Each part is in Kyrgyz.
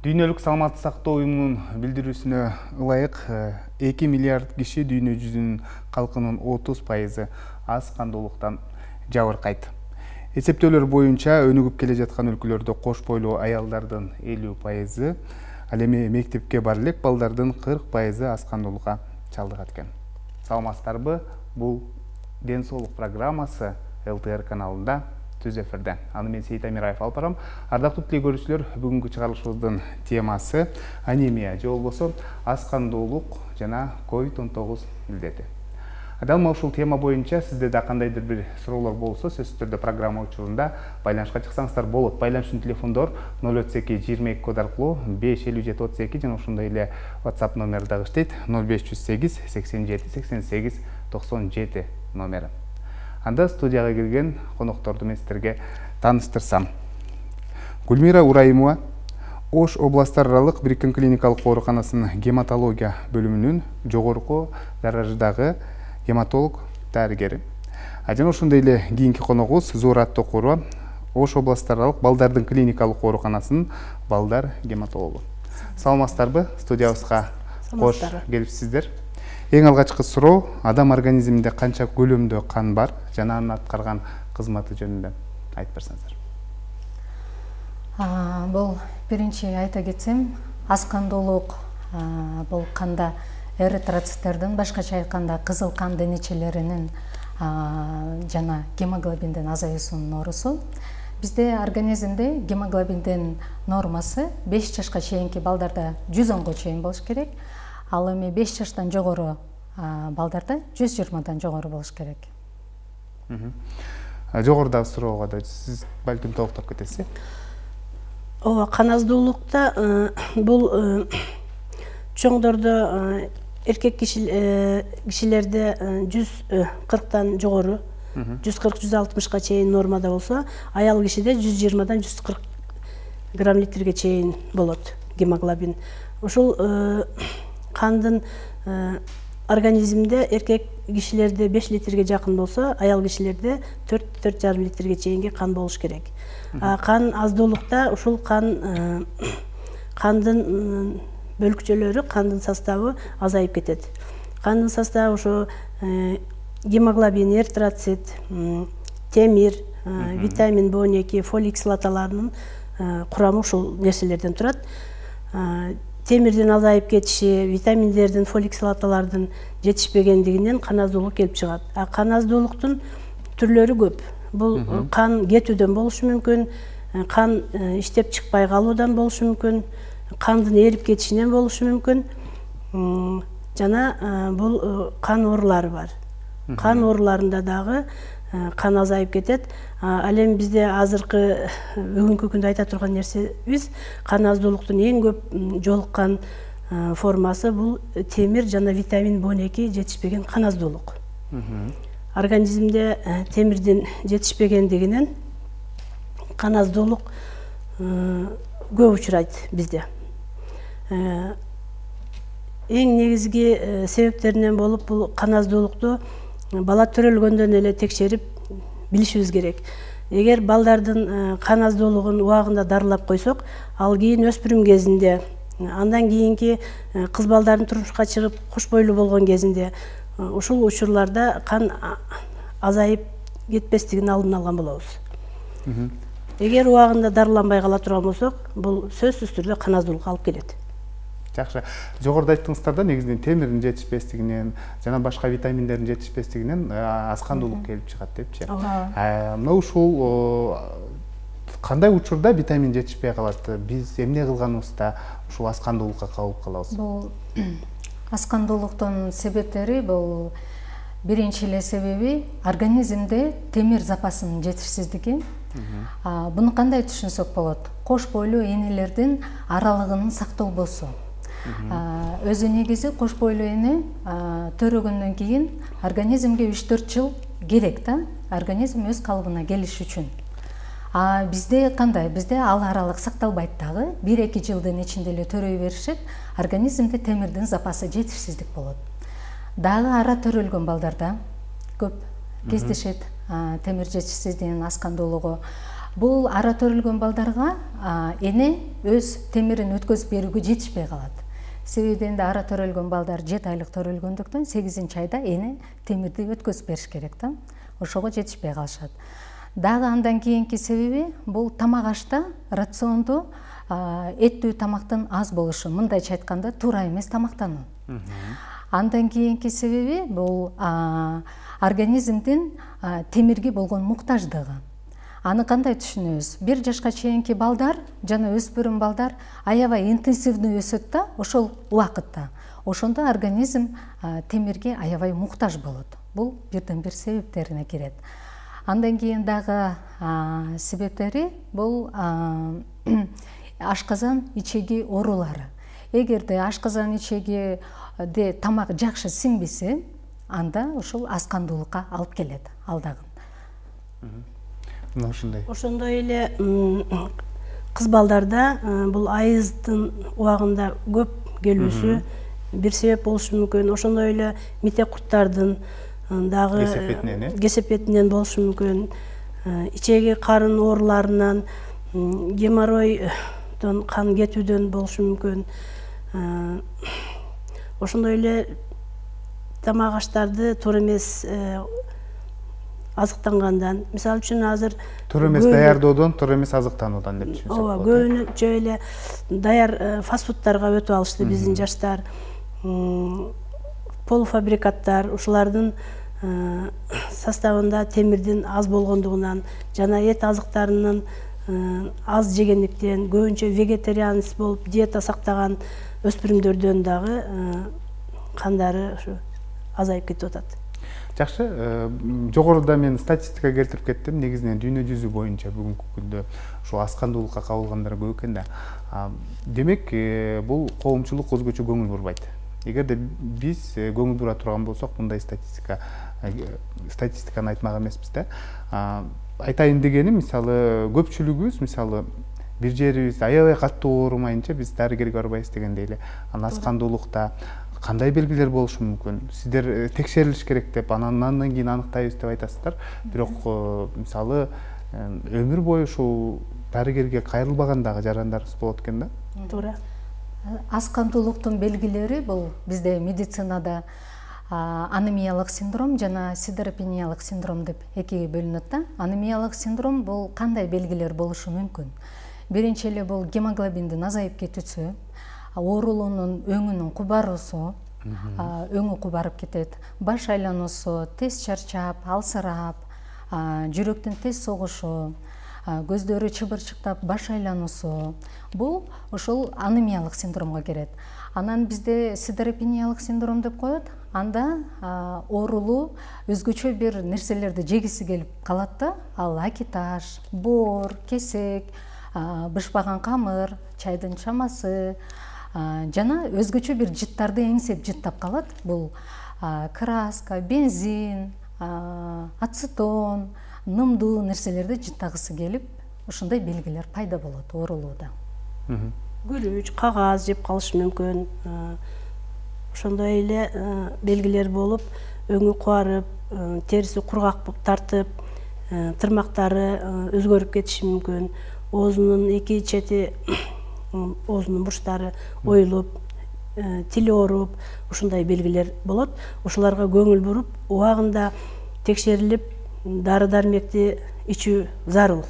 Дүйнөлүк саламаттык сактоо уюмунун билдирүүсүнө ылайык 2 миллиард киши дүйнө жүзүнүн калкынын 30% аз кандуулуктан жабыркайт. Эсептөөлөр боюнча өнүгүп келе жаткан өлкөлөрдө кош бойлуу аялдардын 50%, ал эми мектепке бара элек балдардын 40% аз кандуулукка чалдыгат экен. Саламатсыздарбы? Бул Ден соолук программасы ЛТР каналында түз эфирде. Аны мен Сейит Амираев алып барам. Ардактуу телекөрүүчүлөр, бүгүнкү чыгарылышыбыздын темасы анемия же болбосо аз кандуулук жана COVID-19 илдети. Дал ушул тема боюнча сизде да кандайдыр бир суроолор болсо, сөзсүз түрдө программа учурунда байланышка чыксаңыздар болот. Байланышчу телефондор 032 код аркылуу 55732 жана ошондой эле WhatsApp номери дагы иштейт 0508 87 88 97 номери. Анда студияга кирген конокторду мен сиздерге тааныштырсам. Гүлмира Урайымова Ош областар аралык бириккен клиникалык ооруканасынын гематология бөлүмүнүн жогорку дараждагы гематолог дарыгери. Жана ошондой эле кийинки коногубуз Зуурат Токурова Ош областар аралык балдардын клиникалык ооруканасынын балдар гематологу. Саламатсыздарбы? Студиябызга кош келипсиздер. Эң алгачкы суроо, адам организминде канча көлөмдө кан бар жана анын аткарган кызматы жөнүндө айтып берсеңиздер. Бул биринчи айта кетсем, аз кандуулук бул канда эритроциттердин, башкача айтканда кызыл кан денечелеринин жана гемоглобиндин азаюусунун оорусу. Бизде организмде гемоглобиндин нормасы 5 жашка чейинки балдарда 110 чейин болуш керек. Ал эми 5 жаштан жогору балдарда 120 жогору болуш керек. Жогорудагы суроого да сиз балким толуктап кетесиз. Ооба, кан аздуулукта бул чоңдордо эркек кишилерде 140 жогору, 140-160га чейин нормада болсо, аял кишиде 120-дан 140 грамм литрге чейин болот гемоглобин. Ушул кандын организмде эркек кишилерде 5 литрге жакын болсо, аял кишилерде 4-4,5 литрге чейинки кан болуш керек. Кан аздуулукта ушул кандын бөлүкчөлөрү, кандын составы азайып кетет. Кандын составы ошо гемоглобин, эритроцит, темир, витамин B12, фолий кислоталарынын курамы ушул нерселерден турат. Темирдин азайып кетиши, витаминдердин, фолий кислоталардын жетишпегендигинен кан аздуулук келип чыгат. Кан аздуулуктун түрлөрү көп. Бул кан кетүүдөн болушу мүмкүн, кан иштеп чыкпай калуудан болушу мүмкүн, кандын эрип кетишинен болушу мүмкүн. Жана бул кан оорулары бар. Кан ооруларында дагы кан азайып кетет. Ал эми бизде азыркы бүгүнкү күндө айта турган нерсебиз кан аздуулуктун эң көп жолуккан формасы бул темир жана витамин B12 жетишпеген кан аздуулук. Организмде темирдин жетишпегендигинен кан аздуулук көп учурайт бизде. Эң негизги себептеринен болуп бул кан аздуулукту бала төрөлгөндөн эле текшерип билишибиз керек. Эгер балдардын кан аздуулугун убагында дарылап койсок, ал кийин өспүрүм кезинде, андан кийинки кыз балдардын турмушка чыгып кош бойлуу болгон кезинде ушул учурларда кан азайып кетпестигин алдын алган болобуз. Эгер убагында дарыланбай кала турган болсок, бул сөзсүз түрдө кан аздуулукка алып келет. Жакшы. Жогоруда айттыңыздар да, негизинен темирдин жетишпестигинен жана башка витаминдердин жетишпестигинен аз кандуулук келип чыгат депчи. Мына ушул кандай учурда витамин жетишпей калат? Биз эмне кылганыбызда ушул аз кандуулукка кабылып калабыз? Бул аз кандуулуктун себептери бул биринчи эле себеби организмде темир запасынын жетишсиздиги. Буну кандай түшүнсөк болот? Кош бойлуу энелердин аралыгынын сакталбосу. Өзү негизи кош бойлуу эне төрөгөндөн кийин организмге 3-4 жыл керек да, организм өз калыбына келиш үчүн. Бизде кандай? Бизде ал аралык сакталбайт дагы, 1-2 жылдын ичинде эле төрөй беришет, организмде темирдин запасы жетишсиздик болот. Дагы ара төрөлгөн балдарда көп кездешет темир жетишсиздигинин аз кандуулугу. Бул ара төрөлгөн балдарга эне өз темирин өткөзүп берүүгө жетишпей калат. Себеби энди ара төрөлгөн балдар 7 айлык төрөлгөндүктөн 8 айда эне темирди өткөзүп бериш керек да. Ошого жетишпей калышат. Дагы андан кийинки себеби бул тамак ашта рационду эттүү тамактын аз болушу, мындайча айтканда туура эмес тамактануу. Андан кийинки себеби бул организмдин темирге болгон муктаждыгы. Аны кандай түшүнөбүз? 1 жашка чейинки балдар жана өспүрүм балдар аябай интенсивдүү өсөт да, ошол убакытта. Ошондо организм темирге аябай муктаж болот. Бул бирден бир себептерине кирет. Андан кийин дагы себептери бул ашказан ичеги оорулары. Эгерде ашказан ичегиде тамак жакшы сиңбесе, анда ушул аскандуулукка алып келет алдагы. Ошондой эле кыз балдарда бул айыздын убагында көп келүүсү бир себеп болушу мүмкүн. Ошондой эле митек курттардын дагы кесепетинен болушу мүмкүн. Ичеги карын ооруларынан, геморройдон кан кетүүдөн болушу мүмкүн. Ошондой эле тамак аштарды туура эмес азыктангандан, мисалы үчүн азыр туура эмес даярдоодон, туура эмес азыктануудан деп түшүнсөк болот. Ооба, көбүнчө эле даяр фастфудтарга өтүп алышты биздин жаштар. Полуфабрикаттар, ушулардын составында темирдин аз болгондугунан жана эт азыктарынын аз жегендиктен, көбүнчө вегетарианист болуп диета сактаган өспүрүмдөрдөн дагы кандары азайып кетип атат. Жакшы, жогоруда мен статистика келтирип кеттим. Негизинен дүйнө жүзү боюнча бүгүнкү күндө ушу аскандуулукка кабылгандар көп экен да. Демек, бул коомчулук өзгөчө көңүл бурбайт. Эгерде биз көңүл бура турган болсок, мындай статистиканы айтмак эмеспиз да. Айтайын дегеним, мисалы, көпчүлүгүбүз, мисалы, бир жерибиз аябай катуу оорумайынча биз дарыгерге барбайбыз дегендей эле. Аскандуулукта кандай белгилер болушу мүмкүн? Сиздер текшерилиш керек деп, андан кийин аныктайбыз деп айтасыздар. Бирок, мисалы, өмүр бою ушул дарыгерге кайрылбаган дагы жарандарыбыз болот экен да? Туура. Аскандуулуктун белгилери бул бизде медицинада анемиялык синдром жана сидеропениялык синдром деп экиге бөлүнөт да. Анемиялык синдром бул кандай белгилер болушу мүмкүн? Биринчи эле бул гемоглобиндин азайып кетүүсү, оорулуунун өңүнүн кубаруусу, өңү кубарып кетет, баш айлануусу, тез чарчап, алсырап, жүрөктүн тез согушу, көздөрү чыбырчыктап, баш айлануусу. Бул ошол анемиялык синдромго кирет. Анан бизде сидеропениялык синдром деп коет. Анда оорулуу өзгөчө бир нерселерди жегиси келип калат да. Ал акиташ, боор, кесек, бышпаган камыр, чайдын чамасы, жана өзгөчө бир жыттарды эңсеп жыттап калат. Бул краска, бензин, ацетон, нымдуу нерселерди жыттагысы келип, ошондой белгилер пайда болот оорулууда. Гүлүч, кагаз жеп калышы мүмкүн. Ошондой эле белгилер болуп, өңү кубарып, териси кургак болуп тартып, тырмактары өзгөрүп кетиши мүмкүн. Оозунун эки чети, оозунун бурчтары оюлуп, тили ооруп, ушундай белгилер болот. Ошолорго көңүл буруп, убагында текшерилип, дары-дармекти ичүү зарыл.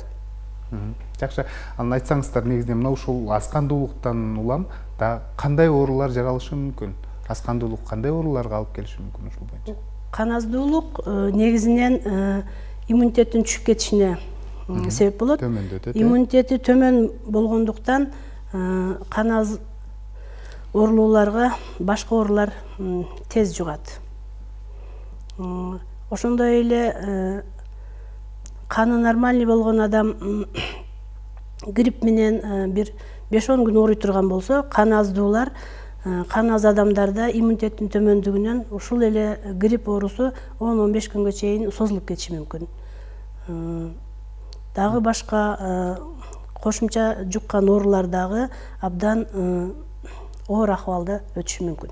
Жакшы, аны айтсаңыздар, негизинен мына ушул аскандуулуктан улам да кандай оорулар жаралышы мүмкүн? Аскандуулук кандай ооруларга алып келиши мүмкүн ушул боюнча? Каназдуулук негизинен иммунитеттин түшүп кетишине себеп болот. Иммунитети төмөн болгондуктан каназ оорулууларга башка оорулар тез жугат. Ошондой эле каны нормальный болгон адам грипп менен бир 5-10 күн ооруй турган болсо, кан аздуулар, кан аз адамдарда иммунитеттин төмөндүгүнөн ушул эле грипп оорусу 10-15 күнгө чейин созулуп кетиши мүмкүн. Дагы башка кошумча жуккан оорулар дагы абдан оор акыбалда өтүшү мүмкүн.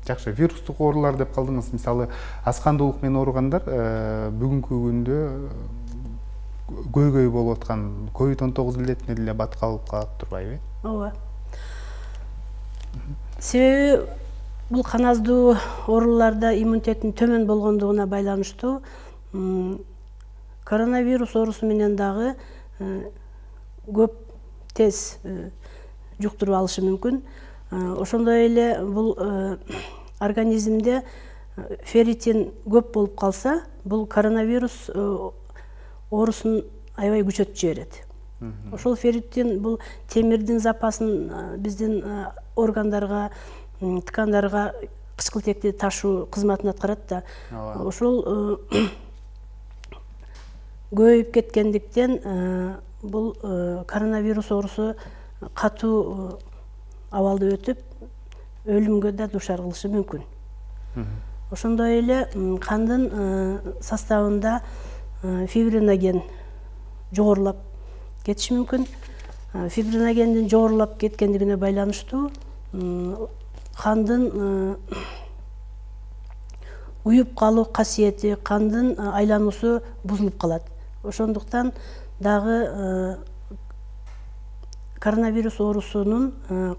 Жакшы, вирустук оорулар деп калдыңыз. Мисалы, аскандуулук менен ооругандар бүгүнкү күндө көйгөй болуп аткан COVID-19 илетине деле баткалып калат турбайбы? Ооба. Себеби бул кан аздуу ооруларда иммунитеттин төмөн болгондугуна байланыштуу коронавирус оорусу менен дагы көп тез жуктуруп алышы мүмкүн. Ошондой эле бул организмде ферритин көп болуп калса, бул коронавирус оорусун аябай күчөтүп жиберет. Ошол ферритин бул темирдин запасын биздин органдарга, ткандарга кычкылтекти ташуу кызматын аткарат да. Ошол көбөйүп кеткендиктен бул коронавирус оорусу катуу абалды өтүп, өлүмгө да дуушар кылышы мүмкүн. Ошондой эле кандын составында фибриноген жогорулап кетиши мүмкүн. Фибриногендин жогорулап кеткендигине байланыштуу кандын уюп калуу касиети, кандын айлануусу бузулуп калат. Ошондуктан дагы коронавирус оорусунун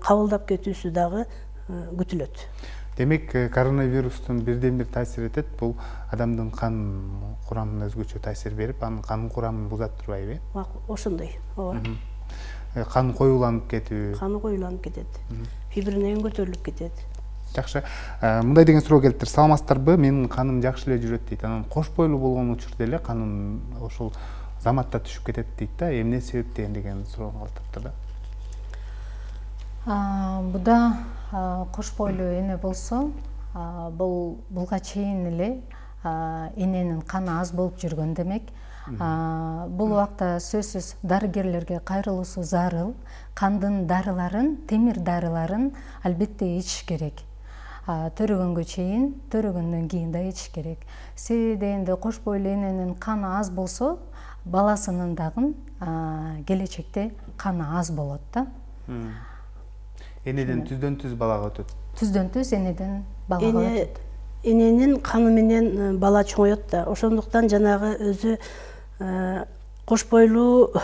кабылдап кетүүсү дагы күтүлөт. Демек, коронавирустун бирден бир таасир этет, бул адамдын кан курамына өзгөчө таасир берип, анын кан курамын бузат турбайбы? Ошондой. Ооба. Кан коюланып кетүү. Каны коюланып кетет. Фибриноген көтөрүлүп кетет. Жакшы. Мындай деген суроо келиптир. Саламатсыздарбы? Менин каным жакшы эле жүрөт дейт. Анан кош бойлуу болгон учурда эле каным ошол заматта түшүп кетет дейт да. Эмне себептен деген суроо калтырыптыр да. Буда кош бойлуу эне болсо, булга чейин эле эненин каны аз болуп жүргөн демек. Бул убакта сөзсүз дарыгерлерге кайрылуусу зарыл. Кандын дарыларын, темир дарыларын албетте ичиш керек. Төрөгөнгө чейин, төрөгөндөн кийин да ичиш керек. Себеби дегенде кош бойлуу эненин каны аз болсо, баласынын дагы келечекте каны аз болот да. Энеден түздөн түз балага өтөт. Түздөн түз энеден балага өтөт. Эненин каны менен бала чоңоет да. Ошондуктан жанагы өзү кош бойлуу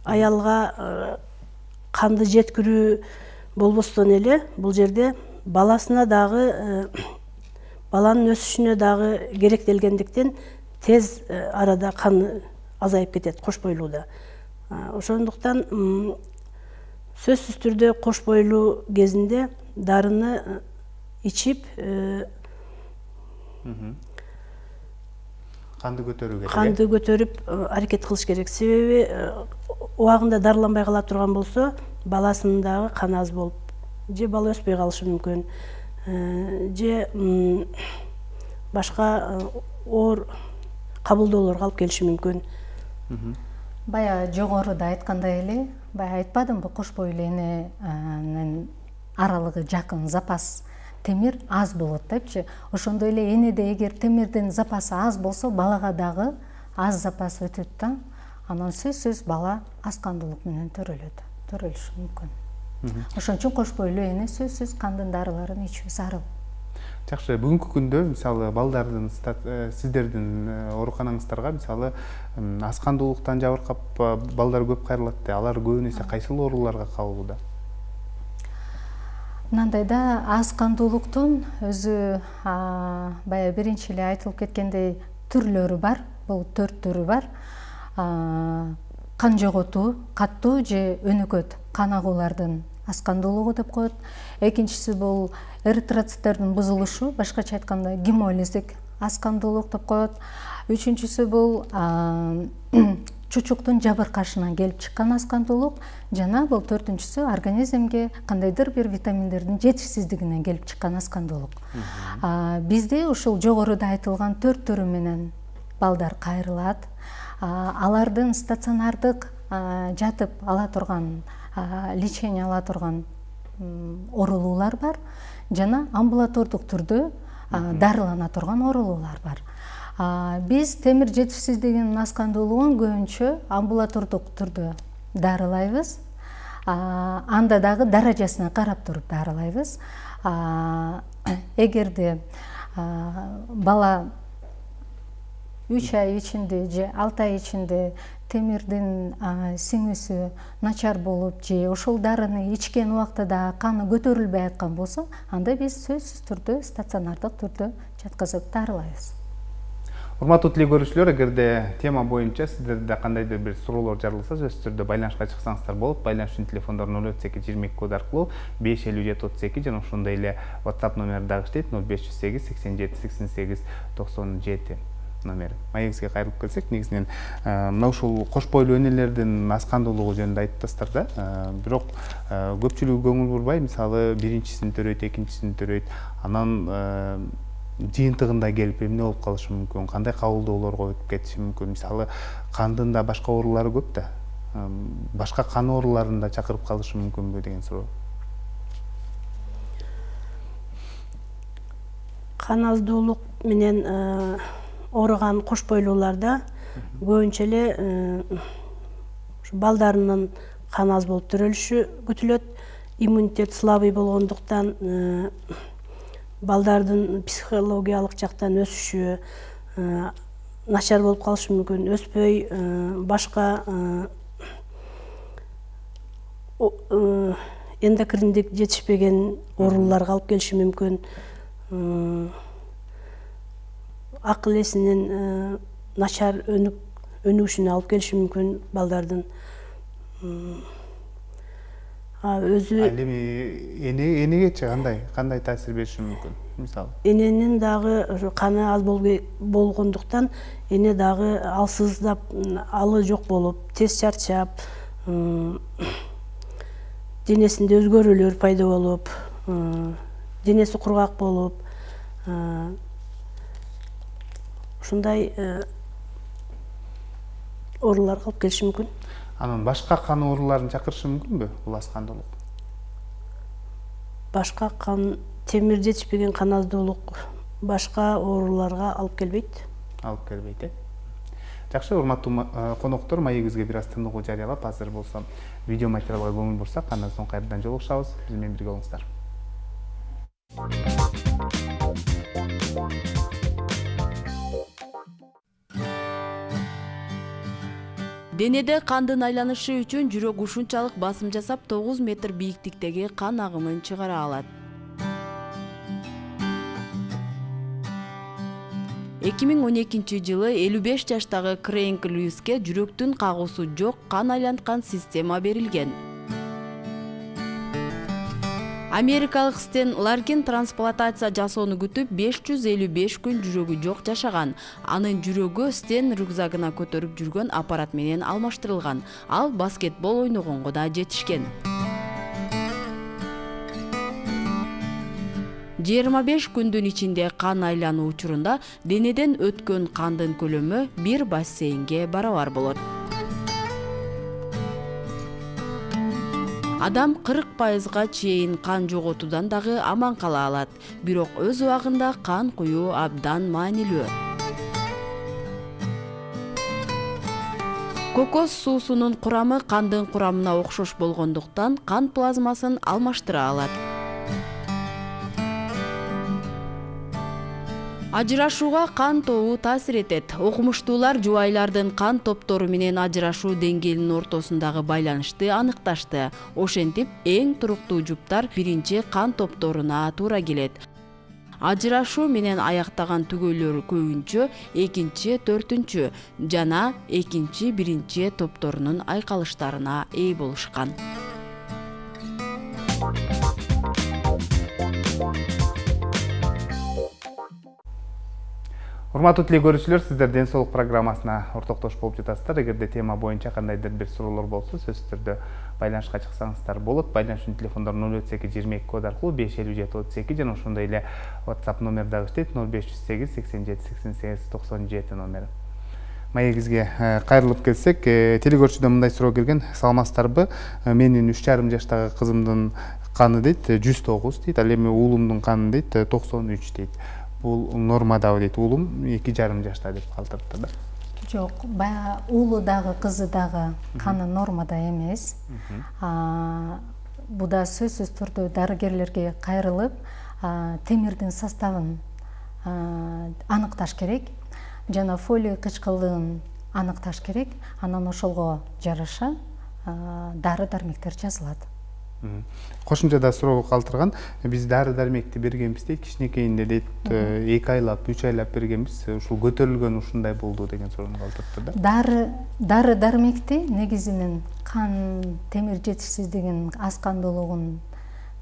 аялга канды жеткирүү болбостон эле бул жерде баласына дагы баланын өсүшүнө дагы керектелгендиктен тез арада каны азайып кетет кош бойлууда. Ошондуктан сөзсүз түрдө кош бойлуу кезинде дарыны ичип канды көтөрүү керек. Канды көтөрүп аракет кылыш керек. Себеби убагында дарыланбай кала турган болсо, баласынын дагы каны аз болуп, же бала өспөй калышы мүмкүн, же башка оор кабылдоолорго алып келиши мүмкүн. Бая жогоруда айткандай эле, бая айтпадымбы, кош бойлуу эненин аралыгы жакын, запас темир аз болот депчи. Ошондой эле энеде эгер темирдин запасы аз болсо, балага дагы аз запас өтөт да. Анан сөзсүз бала аз кандуулук менен төрөлүшү мүмкүн. Ошон үчүн кош бойлуу эне сөзсүз кандын дарыларын ичүү зарыл. Жакшы, бүгүнкү күндө мисалы балдардын, сиздердин ооруканаңыздарга мисалы аз кандуулуктан жабыркап балдар көп кайрылат да. Алар көбүн эсе кайсыл ооруларга кабылууда? Мындайда аз кандуулуктун өзү бая биринчи эле айтылып кеткендей түрлөрү бар. Бул 4 түрү бар. Кан жоготуу, каттуу же өнөкөт кан агуулардын аз кандуулугу деп коет. Экинчиси бул эритроциттердин бузулушу, башкача айтканда гемолиздик аз кандуулук деп коет. Үчүнчүсү бул чучуктун жабыркашынан келип чыккан аз кандуулук, жана бул 4-түнчүсү организмге кандайдыр бир витаминдердин жетишсиздигинен келип чыккан аз кандуулук. Бизде ушул жогоруда айтылган 4 түрү менен балдар кайрылат. Алардын стационардык жатып ала турган, лечение ала турган оорулуулар бар, жана амбулатордук түрдө дарылана турган оорулуулар бар. Биз темир жетишсиздигинин аз кандуулугун көбүнчө амбулатордук түрдө дарылайбыз. Анда дагы даражасына карап туруп дарылайбыз. Эгерде бала 3 ай ичинде же 6 ай ичинде темирдин сиңүүсү начар болуп же ошол дарыны ичкен убактыда каны көтөрүлбөй аткан болсо, анда биз сөзсүз түрдө стационардык түрдө жаткызып дарылайбыз. Урматтуу телекөрүүчүлөр, эгерде тема боюнча сиздерде кандайдыр бир суроолор жарылса, сөзсүз түрдө байланышка чыксаңыздар болот. Байланыш үчүн телефондор 032 код аркылуу 55732 жана ошондой эле WhatsApp номери дагы иштейт 0508 87 88 97 номер. Маегибизге кайрылып келсек, негизинен мына ушул кош бойлуу энелердин аскандуулугу жөнүндө айттыңыздар да. Бирок көпчүлүгү көңүл бурбай, мисалы биринчисин төрөйт, экинчисин төрөйт, анан жыйынтыгында келип эмне болуп калышы мүмкүн, кандай кабылдоолорго өтүп кетиши мүмкүн. Мисалы кандын да башка оорулары көп да. Башка кан ооруларын да чакырып калышы мүмкүнбү деген суроо. Кан аздуулук менен ооруган кош бойлууларда көбүнчө эле балдарынын кан аз болуп төрөлүшү күтүлөт. Иммунитет слабый болгондуктан балдардын психологиялык жактан өсүшү начар болуп калышы мүмкүн, өспөй башка эндокриндик жетишпеген ооруларга алып келиши мүмкүн. Акыл эсинин начар өнүгүшүнө алып келиши мүмкүн балдардын. Өзү энегечи кандай таасир бериши мүмкүн? Мисалы эненин дагы каны аз болгондуктан эне дагы алсыздап, алы жок болуп, тез чарчап, денесинде өзгөрүүлөр пайда болуп, денеси кургак болуп, ушундай ооруларга алып келиши мүмкүн. Анан башка кан ооруларын чакырышы мүмкүнбү бул аскандуулук? Башка темир жетишпеген кан аздуулук башка ооруларга алып келбейт. Алып келбейт, э? Жакшы, урматтуу коноктор, маегибизге бир аз тыныгуу жарыялап, азыр болсо видео материалга көңүл бурсак, андан соң кайрадан жолугушабыз. Биз менен бирге болуңуздар. Денеде кандын айланышы үчүн жүрөк ушунчалык басым жасап 9 метр бийиктиктеги кан агымын чыгара алат. 2012 жылы 55 жаштагы Крейг Льюиске жүрөктүн кагуусу жок кан айланткан система берилген. Америкалык Стен Ларкин трансплантация жасоону күтүп 555 күн жүрөгү жок жашаган. Анын жүрөгү Стен рюкзагына көтөрүп жүргөн аппарат менен алмаштырылган. Ал баскетбол ойногонго да жетишкен. 25 күндүн ичинде кан айлануу учурунда денеден өткөн кандын көлөмү бир бассейнге барабар болот. Адам 40%га чейин кан жоготуудан дагы аман кала алат, бирок өз убагында кан куюу абдан маанилүү. Кокос суусунун курамы кандын курамына окшош болгондуктан кан плазмасын алмаштыра алат. Ажырашууга кан тобу таасир этет. Окумуштуулар жубайлардын кан топтору менен ажырашуу деңгээлинин ортосундагы байланышты аныкташты. Ошентип, эң туруктуу жуптар биринчи кан топторуна туура келет. Ажырашуу менен аяктаган түгөйлөр көбүнчө экинчи, төртүнчү жана экинчи, биринчи топторунун айкалыштарына ээ болушкан. Урматтуу телекөрүүчүлөр, сиздер Ден соолук программасына ортоктош болуп жатасыздар. Эгерде тема боюнча кандайдыр бир суроолор болсо, сөзсүз түрдө байланышка чыксаңыздар болот. Байланыш үчүн телефондор 032 код аркылуу 55732 жана ошондой эле WhatsApp номер дагы иштейт 0508 87 88 97 номери. Маегибизге кайрылып келсек, телекөрүүчүдөн мындай суроо келген. Саламатсыздарбы? Менин 3,5 жаштагы кызымдын каны дейт 109 дейт, ал эми уулумдун каны дейт 93 дейт. Бул нормадабы дейт, уулум 2,5 жашта деп калтырыпты да. Жок, баягы уулу дагы кызы дагы каны нормада эмес. Буда сөзсүз түрдө дарыгерлерге кайрылып, темирдин составын аныкташ керек. жана фолий кычкылдыгын аныкташ керек. Анан ошолго жараша дары дармектер жазылат. Кошумчада суроо калтырган, биз дары дармекти бергенбиз дейт, кичинекейинде дейт 2 айлап, 3 айлап бергенбиз, ушул көтөрүлгөн ушундай болду деген суроону калтырды да. Дары дармекти негизинен кан темир жетишсиздигин, аз кандуулугун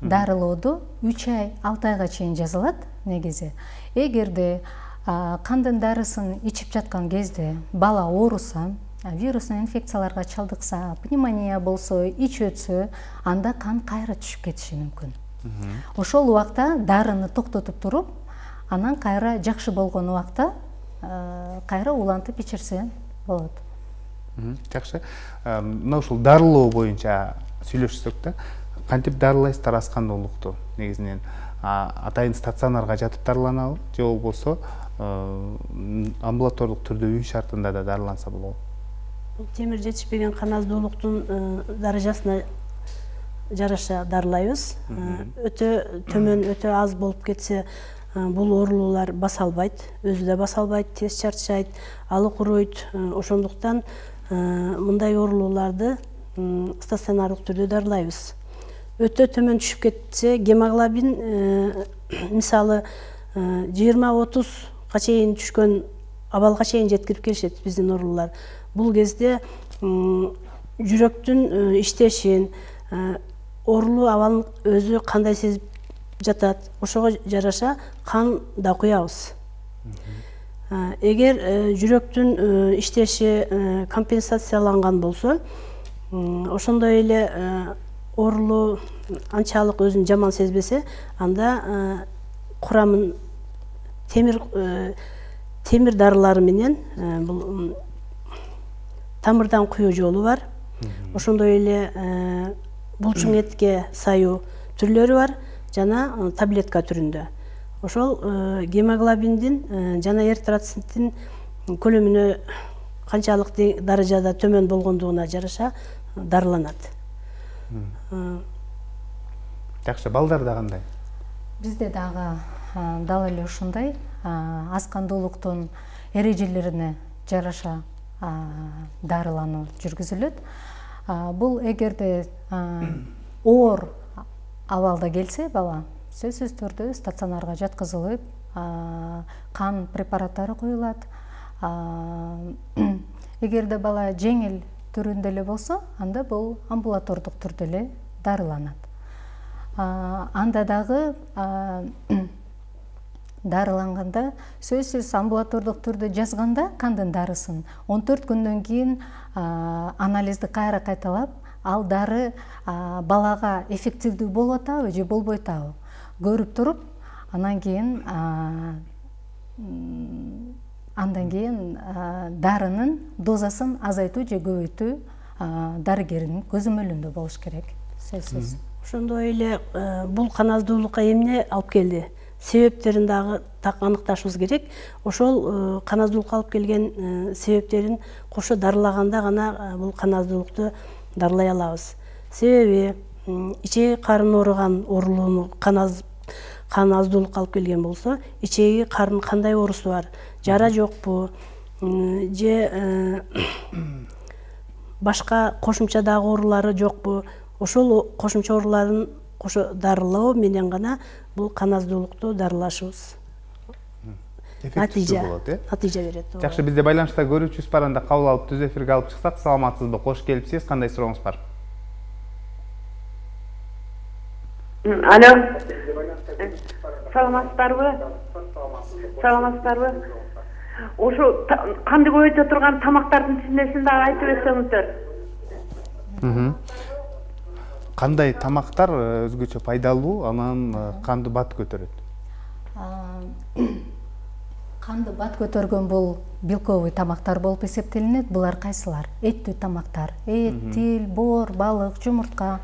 дарылоодо 3 ай, 6 айга чейин жазылат негизи. Эгерде кандын дарысын ичип жаткан кезде бала ооруса, вирусный инфекцияларга чалдыкса, пневмония болсо, ич өтсө, анда кан кайра түшүп кетиши мүмкүн. Ошол убакта дарыны токтотуп туруп, анан кайра жакшы болгон убакта кайра улантып ичирсе болот. Жакшы. Мына ушул дарылоо боюнча сүйлөшсөк да, кантип дарылайсыздар аз кандуулукту? Негизинен атайын стационарга жатып дарыланабы, же болбосо амбулатордук түрдө үй шартында да дарыланса болобу? Темир жетишпеген кан аздуулуктун даражасына жараша дарылайбыз. Өтө төмөн, өтө аз болуп кетсе, бул оорулуулар баса албайт, өзү да баса албайт, тез чарчайт, алы куруйт. Ошондуктан мындай оорулууларды стационардык түрдө дарылайбыз. Өтө төмөн түшүп кетсе, гемоглобин мисалы 20-30 чейин түшкөн абалга чейин жеткирип келишет биздин оорулуулар. Бул кезде жүрөктүн иштешин, оорулуу абалын өзү кандай сезип жатат, ошого жараша кан да куябыз. Эгер жүрөктүн иштеши компенсацияланган болсо, ошондой эле оорулуу анчалык өзүн жаман сезбесе, анда курамын темир дарылары менен бул тамырдан куюу жолу бар. Ошондой эле булчуң этке саюу түрлөрү бар, жана таблетка түрүндө. Ошол гемоглобиндин жана эритроциттин көлөмүнө канчалык даражада төмөн болгондугуна жараша дарыланат. Жакшы, балдарда кандай? Бизде дагы дал эле ушундай аз кандуулуктун эрежелерине жараша дарылануу жүргүзүлөт. Бул эгерде оор абалда келсе бала, сөзсүз түрдө стационарга жаткызылып, кан препараттары коюлат. Эгерде бала жеңил түрүндө эле болсо, анда бул амбулатордук түрдө эле дарыланат. Анда дагы дарыланганда, сөзсүз амбулатордук түрдө жазганда кандын дарысын 14 күндөн кийин анализди кайра кайталап, ал дары балага эффективдүү болуп атабы же болбой атабы көрүп туруп, андан кийин дарынын дозасын азайтуу же көбөйтүү дарыгердин көзөмөлүндө болуш керек. Сөзсүз. Ошондой эле бул кан аздуулукка эмне алып келди? Себептерин дагы так аныкташыбыз керек. Ошол кан аздуулукка алып келген себептерин кошо дарылаганда гана бул кан аздуулукту дарылай алабыз. Себеби ичеги карын ооруган оорулууну кан аздуулукка алып келген болсо, ичеги карын кандай оорусу бар? Жара жокпу? Же башка кошумча дагы оорулары жокпу? Ошол кошумча ооруларын кошо дарылоо менен гана бул кан аздуулукту дарылашыбыз натыйжа берет. Жакшы, бизде байланышта көрүүчүбүз бар, анда кабыл алып түз эфирге алып чыксак. Саламатсызбы? Кош келипсиз. Кандай сурооңуз бар? Алло. Саламатсыздарбы? Ошо канды көбөйтө турган тамактардын тизмесин дагы айтып өтсөңүздөр. Кандай тамактар өзгөчө пайдалуу, анан канды бат көтөрөт? Канды бат көтөргөн бул белковый тамактар болуп эсептелинет. Булар кайсылар? Эттүү тамактар. Эт, тил, боор, балык, жумуртка.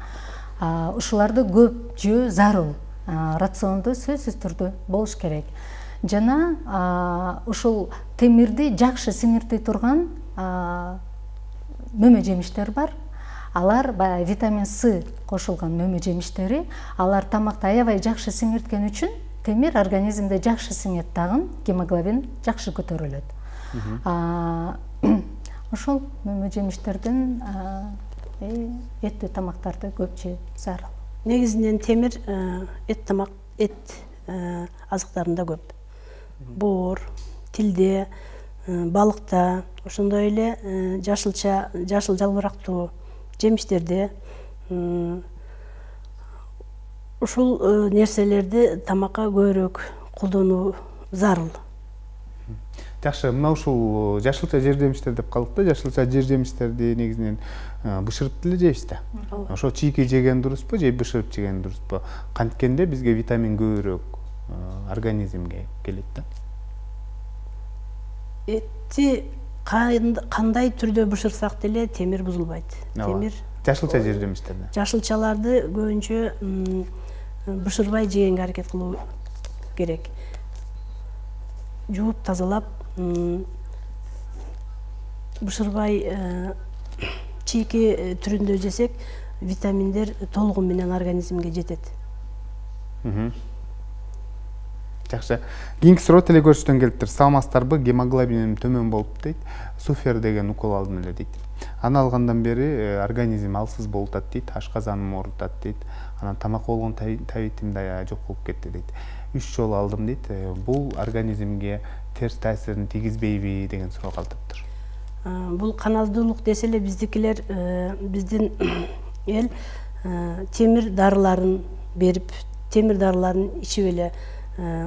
Ушуларды көп жөө зарыл. Рациондо сөзсүз түрдө болуш керек. Жана ушул темирди жакшы сиңиртей турган мөмө жемиштер бар. Алар витамин С кошулган мөмө жемиштери, алар тамакты аябай жакшы сиңирткени үчүн темир организмде жакшы сиңет дагы, гемоглобин жакшы көтөрүлөт. Ошол мөмө жемиштердин эттүү тамактарды көп жөө зарыл. Негизинен темир эт азыктарында көп. Боор, тилде, балыкта, ошондой эле жашыл жалбырактуу жемиштерде ушул нерселерди тамакка көбүрөөк колдонуу зарыл. Жакшы, мына ушул жашылча жер жемиштер деп калдык да, жашылча жер жемиштерди негизинен бышырып деле жейбиз да. Ошо чийки жеген дуруспу же бышырып жеген дуруспу? Канткенде бизге витамин көбүрөөк организмге келет да. Этти кандай түрдө бышырсак деле темир бузулбайт. Темир жашылча жер жемиштерде. Жашылчаларды көбүнчө бышырбай жегенге аракет кылуу керек. Жууп тазалап, бышырбай чийки түрүндө жесек, витаминдер толугу менен организмге жетет. Жакшы. Кийинки суроо телекөрсөтөн келиптир. Саламатсыздарбы? Гемоглобиним төмөн болуп дейт. Суфер деген укол алдым эле дейт. Аны алгандан бери организм алсыз болуп атат дейт, ашказаным оорутат дейт. Анан тамак болгон табитим да жок болуп кетти дейт. 3 жолу алдым дейт. Бул организмге терс таасирин тийгизбейби деген суроо калтырыптыр. Бул каназдуулук десе эле биздикилер, биздин эл темир дарыларын берип, темир дарыларын ичип эле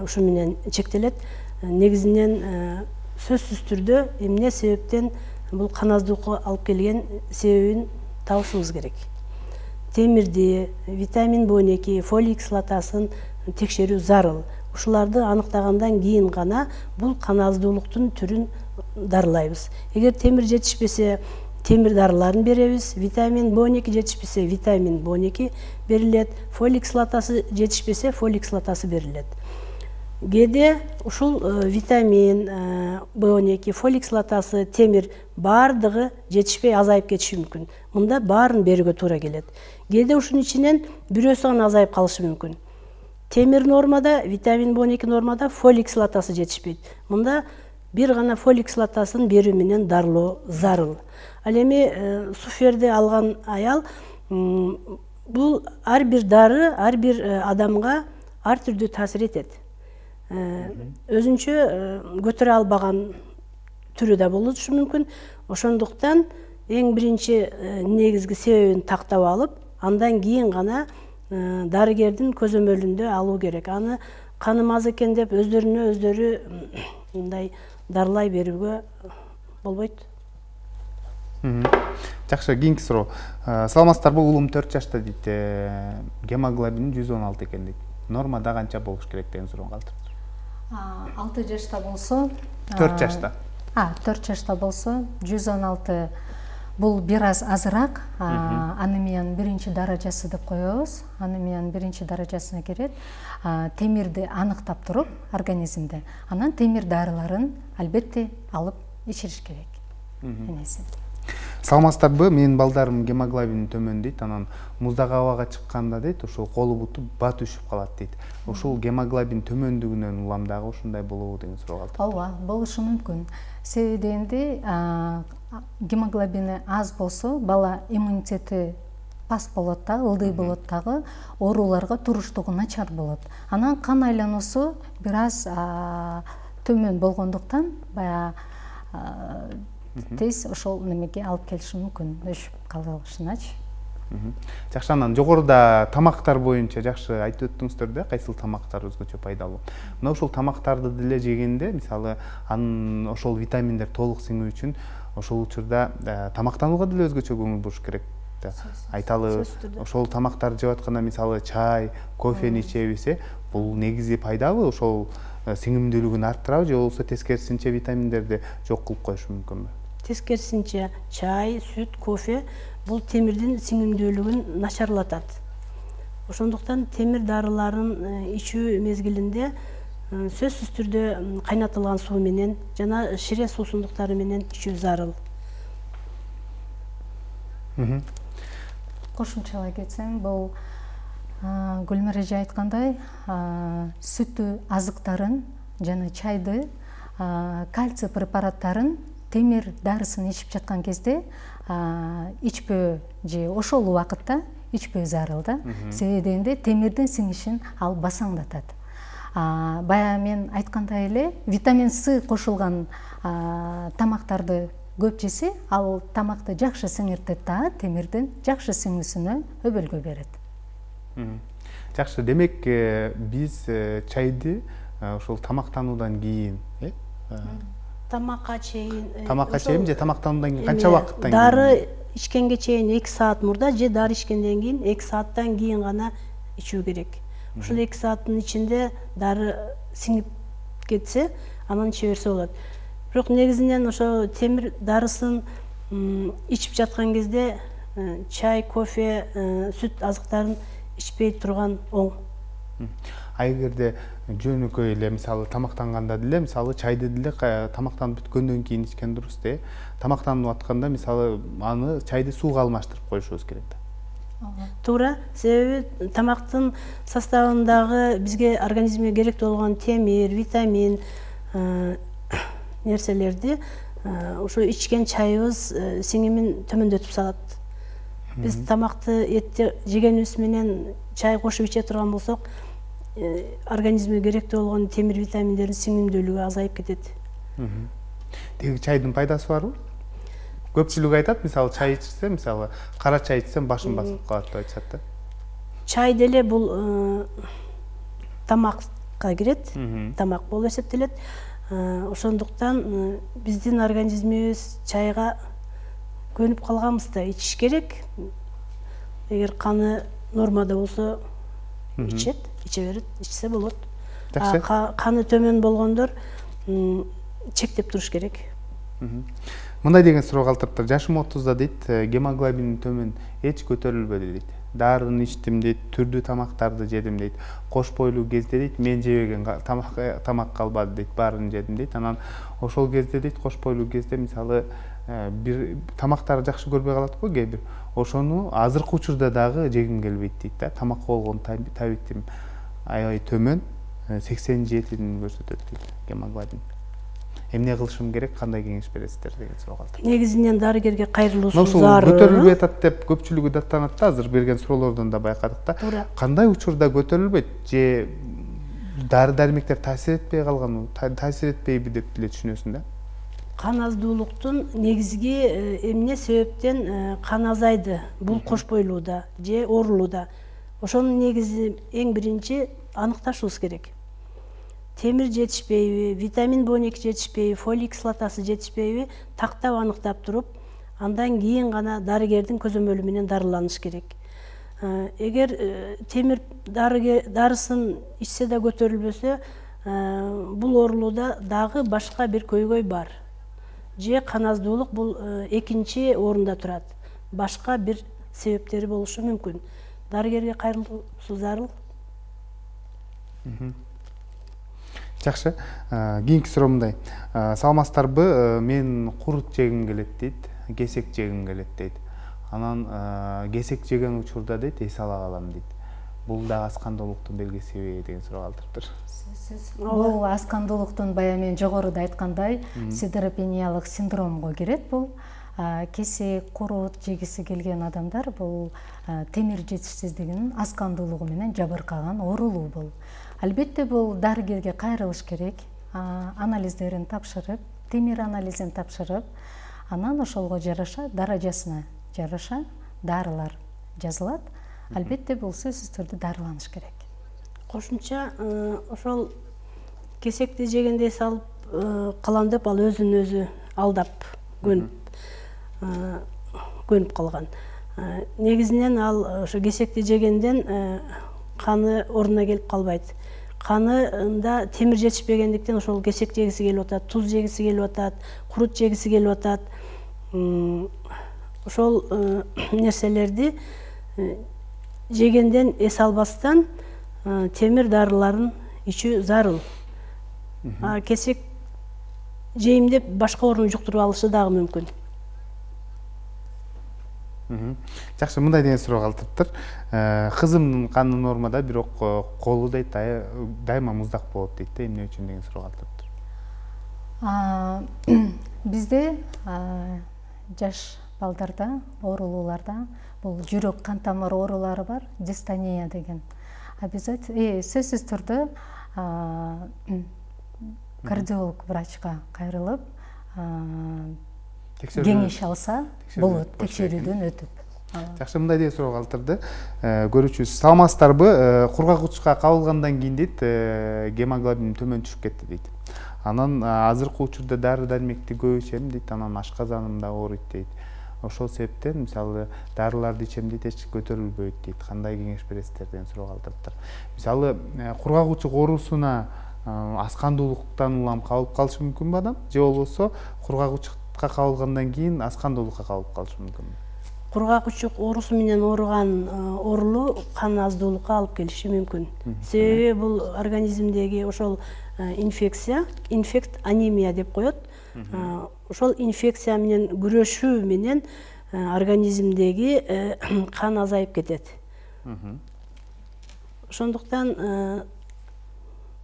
ушу менен чектелет. Негизинен сөзсүз түрдө эмне себептен бул каназдуулукка алып келген себебин табышыбыз керек. Темирди, витамин B12, фолий кислотасын текшерүү зарыл. Ушуларды аныктагандан кийин гана бул каназдуулуктун түрүн дарылайбыз. Эгер темир жетишпесе, темир дарыларын беребиз. Витамин B12 жетишпесе, витамин B12 берилет. Фолий кислотасы жетишпесе, фолий кислотасы берилет. Кээде ушул витамин B12, фолий кислотасы, темир баардыгы жетишпей азайып кетиши мүмкүн. Мында баарын берүүгө туура келет. Кээде ушунун ичинен бирөөсү гана азайып калышы мүмкүн. Темир нормада, витамин B12 нормада, фолий кислотасы жетишпейт. Мында бир гана фолий кислотасын берүү менен дарылоо зарыл. Ал эми суферди алган аял, бул ар бир дары ар бир адамга ар түрдүү таасир этет. Өзүнчө көтөрө албаган түрү да болушу мүмкүн. Ошондуктан эң биринчи негизги себебин тактап алып, андан кийин гана дарыгердин көзөмөлүндө алуу керек. Аны каным аз экен деп өздөрүнө өздөрү мындай дарылай берүүгө болбойт. Жакшы, кийинки суроо. Саламатсыздарбы? Уулум 4 жашта дейт. Гемоглобини 116 экен дейт. Нормада канча болуш керек деген суроо калтырыптыр. 6 жашта болсо, 4 жашта. 4 жашта болсо 116 бул бир аз азыраак. Анемиянын биринчи даражасы деп коебуз. Анемиянын биринчи даражасына кирет. Темирди аныктап туруп организмде, анан темир дарыларын албетте алып ичириш керек. Энеси. Саламатсыздарбы? Менин балдарым гемоглобини төмөн дейт. Анан муздак абага чыкканда дейт, ошол колу буту бат үшүп калат дейт. Ошол гемоглобин төмөндүгүнөн улам дагы ушундай болобу деген суроо калды. Ооба, болушу мүмкүн. Себеби дегенде гемоглобини аз болсо, бала иммунитети паст болот да, ылдый болот дагы, ооруларга туруштугу начар болот. Анан кан айлануусу бир аз төмөн болгондуктан баягы тез ошол немеге алып келиши мүмкүн, өшүп калышыначы. Жакшы, анан жогоруда тамактар боюнча жакшы айтып өттүңүздөр да, кайсыл тамактар өзгөчө пайдалуу. Мына ошол тамактарды деле жегенде, мисалы, анын ошол витаминдер толук сиңүү үчүн ошол учурда тамактанууга деле өзгөчө көңүл буруш керек да. Айталы, ошол тамактарды жеп атканда, мисалы, чай, кофени ичебиз, бул негизи пайдабы? Ошол сиңимдүүлүгүн арттырабы же болбосо тескерисинче витаминдерди жок кылып коюшу мүмкүнбү? Тескерисинче чай, сүт, кофе бул темирдин сиңимдүүлүгүн начарлатат. Ошондуктан темир дарыларын ичүү мезгилинде сөзсүз түрдө кайнатылган суу менен жана шире суусундуктары менен ичүү зарыл. Кошумчалай кетсем, бул Гүлмир эже айткандай, сүттүү азыктарын жана чайды кальций препараттарын темир дарысын ичип жаткан кезде ичпөө же ошол убакытта ичпөө зарыл да. Себеби дегенде темирдин сиңишин ал басаңдатат. Бая мен айткандай эле витамин С кошулган тамактарды көп жесе, ал тамакты жакшы сиңиртет да, темирдин жакшы сиңүүсүнө өбөлгө берет. Жакшы, демек биз чайды ошол тамактануудан кийин, тамакка чейин же тамактануудан кийин канча убакыттан кийин? Дары ичкенге чейин 2 саат мурда же дары ичкенден кийин 2 сааттан кийин гана ичүү керек. Ушул 2 сааттын ичинде дары сиңип кетсе, анан иче берсе болот. Бирок негизинен ошо темир дарысын ичип жаткан кезде чай, кофе, сүт азыктарын ичпей турган оң. Эгерде жөнөкөй эле мисалы тамактанганда деле, мисалы чайды деле тамактанып бүткөндөн кийин ичкен дурус да. Тамактанып атканда мисалы аны чайды сууга алмаштырып коюшубуз керек да. Туура, себеби тамактын составындагы бизге организмге керектүү болгон темир, витамин нерселерди ошо ичкен чайыбыз сиңимин төмөндөтүп салат. Биз тамакты этти жегенибиз менен чай кошуп иче турган болсок, организмге керектүү болгон темир, витаминдердин сиңимдүүлүгү азайып кетет. Деги чайдын пайдасы барбы? Көпчүлүк айтат, мисалы чай ичсем, мисалы кара чай ичсем башым басып калат деп айтышат да. Чай деле бул тамакка кирет, тамак болуп эсептелет. Ошондуктан биздин организмибиз чайга көнүп калганбызда ичиш керек. Эгер каны нормада болсо ичет, иче берет, ичсе болот. Каны төмөн болгондор чектеп туруш керек. Мындай деген суроо калтырыптыр. Жашым 30да дейт, гемоглобин төмөн эч көтөрүлбөдү дейт. Дарыны ичтим дейт, түрдүү тамактарды жедим дейт. Кош бойлуу кезде дейт, мен жебеген тамак калбады дейт, баарын жедим дейт. Анан ошол кезде дейт, кош бойлуу кезде мисалы бир тамактарды жакшы көрбөй калат го кээ бир. Ошону азыркы учурда дагы жегим келбейт дейт да. Тамакка болгон табитим аябай төмөн, 87-дин көрсөтөт дейт гемоглобин. Эмне кылышым керек, кандай кеңеш бересиздер деген суроо калды. Негизинен дарыгерге кайрылуусу зарыл. Көтөрүлбөй атат деп көпчүлүгү даттанат да, азыр берген суроолордон да байкадык да. Кандай учурда көтөрүлбөйт же дары-дармектер таасир этпей калганбы, таасир этпейби деп деле түшүнөсүң да? Кан аздуулуктун негизги эмне себептен кан азайды? Бул кош бойлууда же оорулууда. Ошонун негизи эң биринчи аныкташыбыз керек. Темир жетишпейби, витамин B12 жетишпейби, фолий кислотасы жетишпейби, тактап аныктап туруп, андан кийин гана дарыгердин көзөмөлү менен дарыланыш керек. Эгер темир дарысын ичсе да көтөрүлбөсө, бул оорулууда дагы башка бир көйгөй бар. Же кан аздуулук бул экинчи орунда турат. Башка бир себептери болушу мүмкүн. Дарыгерге кайрылуусу зарыл. Жакшы. Кийинки суроо мындай. Саламатсыздарбы? Мен курут жегим келет дейт, кесек жегим келет дейт. Анан кесек жеген учурда дейт, эс ала калам дейт. Бул да аскандуулуктун белгисиби деген суроо калтырыптыр. Бул аскандуулуктун бая мен жогоруда айткандай сидеропениялык синдромго кирет. Бул кесек, курут жегиси келген адамдар бул темир жетишсиздигинин аскандуулугу менен жабыркаган оорулуу бул. Албетте бул дарыгерге кайрылыш керек, анализдерин тапшырып, темир анализин тапшырып, анан ошолго жараша, даражасына жараша дарылар жазылат. Албетте бул сөзсүз түрдө дарыланыш керек. Кошумча ошол кесекти жегенде салып калам деп ал өзүн өзү алдап көнүп калган. Негизинен ал ошо кесекти жегенден каны ордуна келип калбайт. Канында темир жетишпегендиктен ошол кесек жегиси келип атат, туз жегиси келип атат, курут жегиси келип атат. Ошол нерселерди жегенден эс албастан темир дарыларын ичүү зарыл. Кесек жейм деп башка оорууну жуктуруп алышы дагы мүмкүн. Жакшы, мындай деген суроо калтырыптыр. Кызымдын каны нормада, бирок колу дейт дайыма муздак болот дейт да, эмне үчүн деген суроо калтырыптыр. Бизде жаш балдарда, оорулууларда бул жүрөк кан тамыр оорулары бар, дистония деген. Обязательно сөзсүз түрдө кардиолог врачка кайрылып кеңеш алса болот, текшерүүдөн өтүп. Жакшы, мындай деген суроо калтырды. Көрүүчүбүз, саламатсыздарбы? Кургагучка кабылгандан кийин дейт, гемоглобин төмөн түшүп кетти дейт. Анан азыркы учурда дары дармекти көп ичем дейт, анан ашказаным да ооруйт дейт. Ошол себептен мисалы дарыларды ичем дейт, эч көтөрүлбөйт дейт. Кандай кеңеш бересиздер деген суроо калтырыптыр. Мисалы кургагучук оорусуна аскандуулуктан улам кабылып калышы мүмкүнбү адам? Же болбосо кургагучукка кабылгандан кийин аскандуулукка кабылып калышы мүмкүнбү? Кургагучук оорусу менен ооруган оорулуу кан аздуулукка алып келиши мүмкүн. Себеби бул организмдеги ошол инфект анемия деп коет. Ошол инфекция менен күрөшүү менен организмдеги кан азайып кетет. Ошондуктан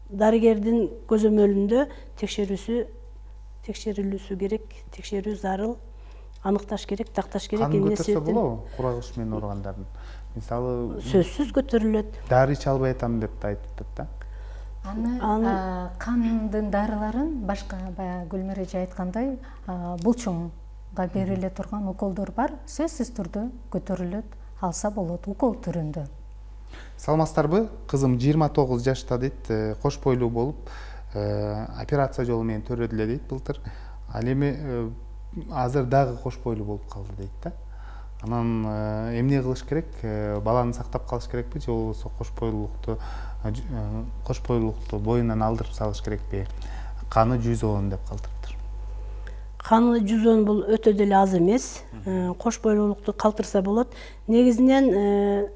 дарыгердин көзөмөлүндө текшерилүүсү керек, текшерүү зарыл, аныкташ керек, такташ керек. Кан көтөрсө болобу кургагуч менен ооругандардын? Мисалы сөзсүз көтөрүлөт. Дары иче албай атам деп да айтыптыр да. Аны кандын дарыларын башка баягы Гүлмир эже айткандай булчумга бериле турган уколдор бар, сөзсүз түрдө көтөрүлөт, алса болот укол түрүндө. Саламатсыздарбы? Кызым 29 жашта дейт, кош бойлуу болуп, операция жолу менен төрөдүлө дейт былтыр. Ал эми азыр дагы кош бойлуу болуп калды дейт да. Анан эмне кылыш керек? Баланы сактап калыш керекпи же болбосо кош бойлуулукту боюнан алдырып салыш керекпи? Каны 110 деп калтырыптыр. Каны 110 бул өтө деле аз эмес. Кош бойлуулукту калтырса болот. Негизинен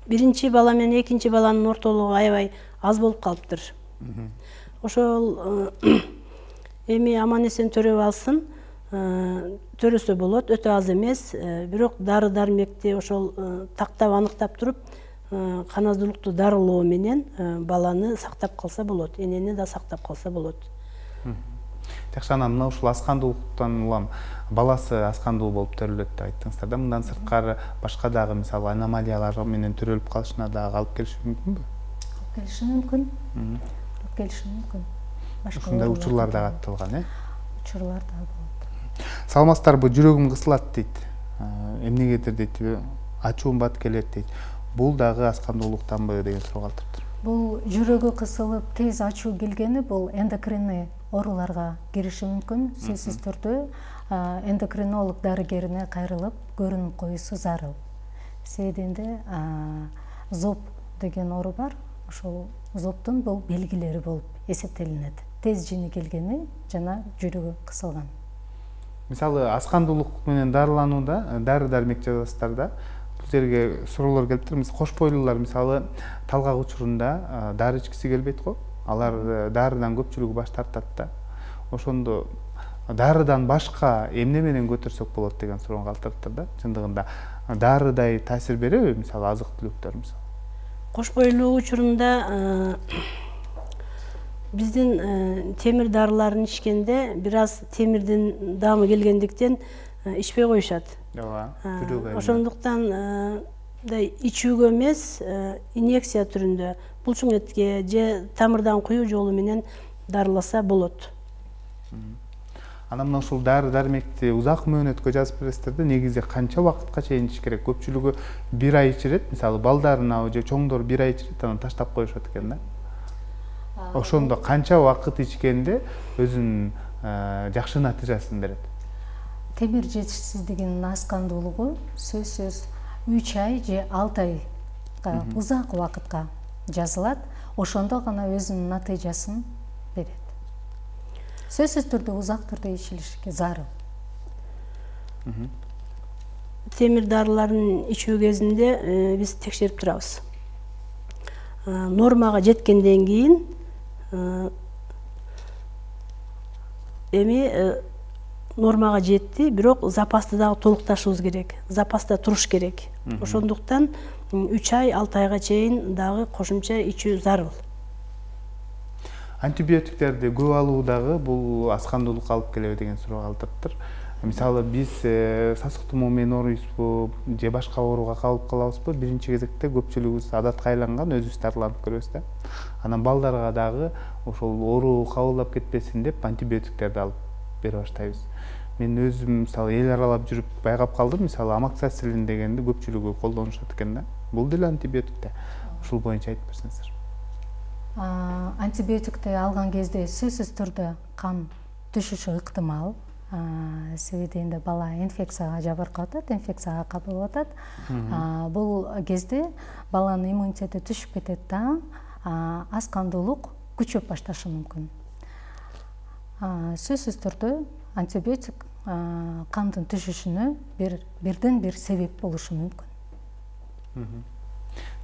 биринчи бала менен экинчи баланын ортолугу аябай аз болуп калыптыр. Ошол эми аман эсен төрөп алсын, төрөсө болот, өтө аз эмес. Бирок дары дармекти ошол тактап аныктап туруп, кан аздуулукту дарылоо менен баланы сактап калса болот, энени да сактап калса болот. Жакшы, анан мына ушул аскандуулуктан улам баласы аскандуу болуп төрөлөт деп айттыңыздар да. Мындан сырткары башка дагы мисалы аномалиялар менен төрөлүп калышына дагы алып келиши мүмкүнбү? Алып келиши мүмкүн. Алып келиши мүмкүн. Ушундай учурлар да катталган, Учурлар да болот. Саламатсыздарбы? Жүрөгүм кысылат дейт. Эмнегедир дейт, ачуум бат келет дейт. Бул дагы аскандуулуктанбы деген суроо калтырыптыр. Бул жүрөгү кысылып тез ачуу келгени бул эндокринный ооруларга кириши мүмкүн. Сөзсүз түрдө эндокринолог дарыгерине кайрылып көрүнүп коюусу зарыл. Себебинде зоб деген оору бар. Ошол зобтун бул белгилери болуп эсептелинет. Тез жини келгени жана жүрөгү кысылган. Мисалы аскандуулук менен дарыланууда дары дармек жазасыздар да. Бул жерге суроолор келиптир. Кош бойлуулар мисалы талгак учурунда дары ичкиси келбейт го. Алар дарыдан көпчүлүгү баш тартат да. Ошондо дарыдан башка эмне менен көтөрсөк болот деген суроо калтырыптыр да. Чындыгында дарыдай таасир береби, мисалы азык-түлүктөр мисалы? Кош бойлуу учурунда биздин темир дарыларын ичкенде бир аз темирдин даамы келгендиктен ичпей коюшат. Ошондуктан ичүүгө эмес, инъекция түрүндө булчуң этке же тамырдан куюу жолу менен дарыласа болот. Анан мына ушул дары дармекти узак мөөнөткө жазып бересиздер да, негизи канча убакытка чейин ичиш керек? Көпчүлүгү 1 ай ичирет, мисалы балдарына же чоңдор 1 ай ичирет, анан таштап коюшат экен да. Ошондо канча убакыт ичкенде өзүнүн жакшы натыйжасын берет? Темир жетишсиздигинин аскандуулугу сөзсүз 3 ай же 6 айга узак убакытка жазылат. Ошондо гана өзүнүн натыйжасын берет. Сөзсүз түрдө узак түрдө ичилиши зарыл. Темир дарыларын ичүү кезинде биз текшерип турабыз. Нормага жеткенден кийин эми нормага жетти, бирок запасты дагы толукташыбыз керек. Запаста туруш керек. Ошондуктан 3 ай 6 айга чейин дагы кошумча ичүү зарыл. антибиотиктерди көп алуу дагы бул аз кандуулукка алып келеби деген суроо калтырыптыр. Мисалы биз сасык тумоо менен ооруйбузбу же башка ооруга кабылып калабызбы? Биринчи кезекте көпчүлүгүбүз адатка айланган, өзүбүз дарыланып көрөбүз да. Анан балдарга дагы ошол оору кабылдап кетпесин деп антибиотиктерди алып бере баштайбыз. Мен өзүм мисалы эл аралап жүрүп байкап калдым, мисалы амоксициллин дегенди көпчүлүгү колдонушат экен да. Бул деле антибиотик да. Ушул боюнча айтып берсеңиздер. Антибиотикти алган кезде сөзсүз түрдө кан түшүшү ыктымал. Себеби энди бала инфекцияга жабыркап атат, инфекцияга кабылып атат. Бул кезде баланын иммунитети түшүп кетет да, аз кандуулук күчөп башташы мүмкүн. Сөзсүз түрдө антибиотик кандын түшүшүнө бирден бир себеп болушу мүмкүн.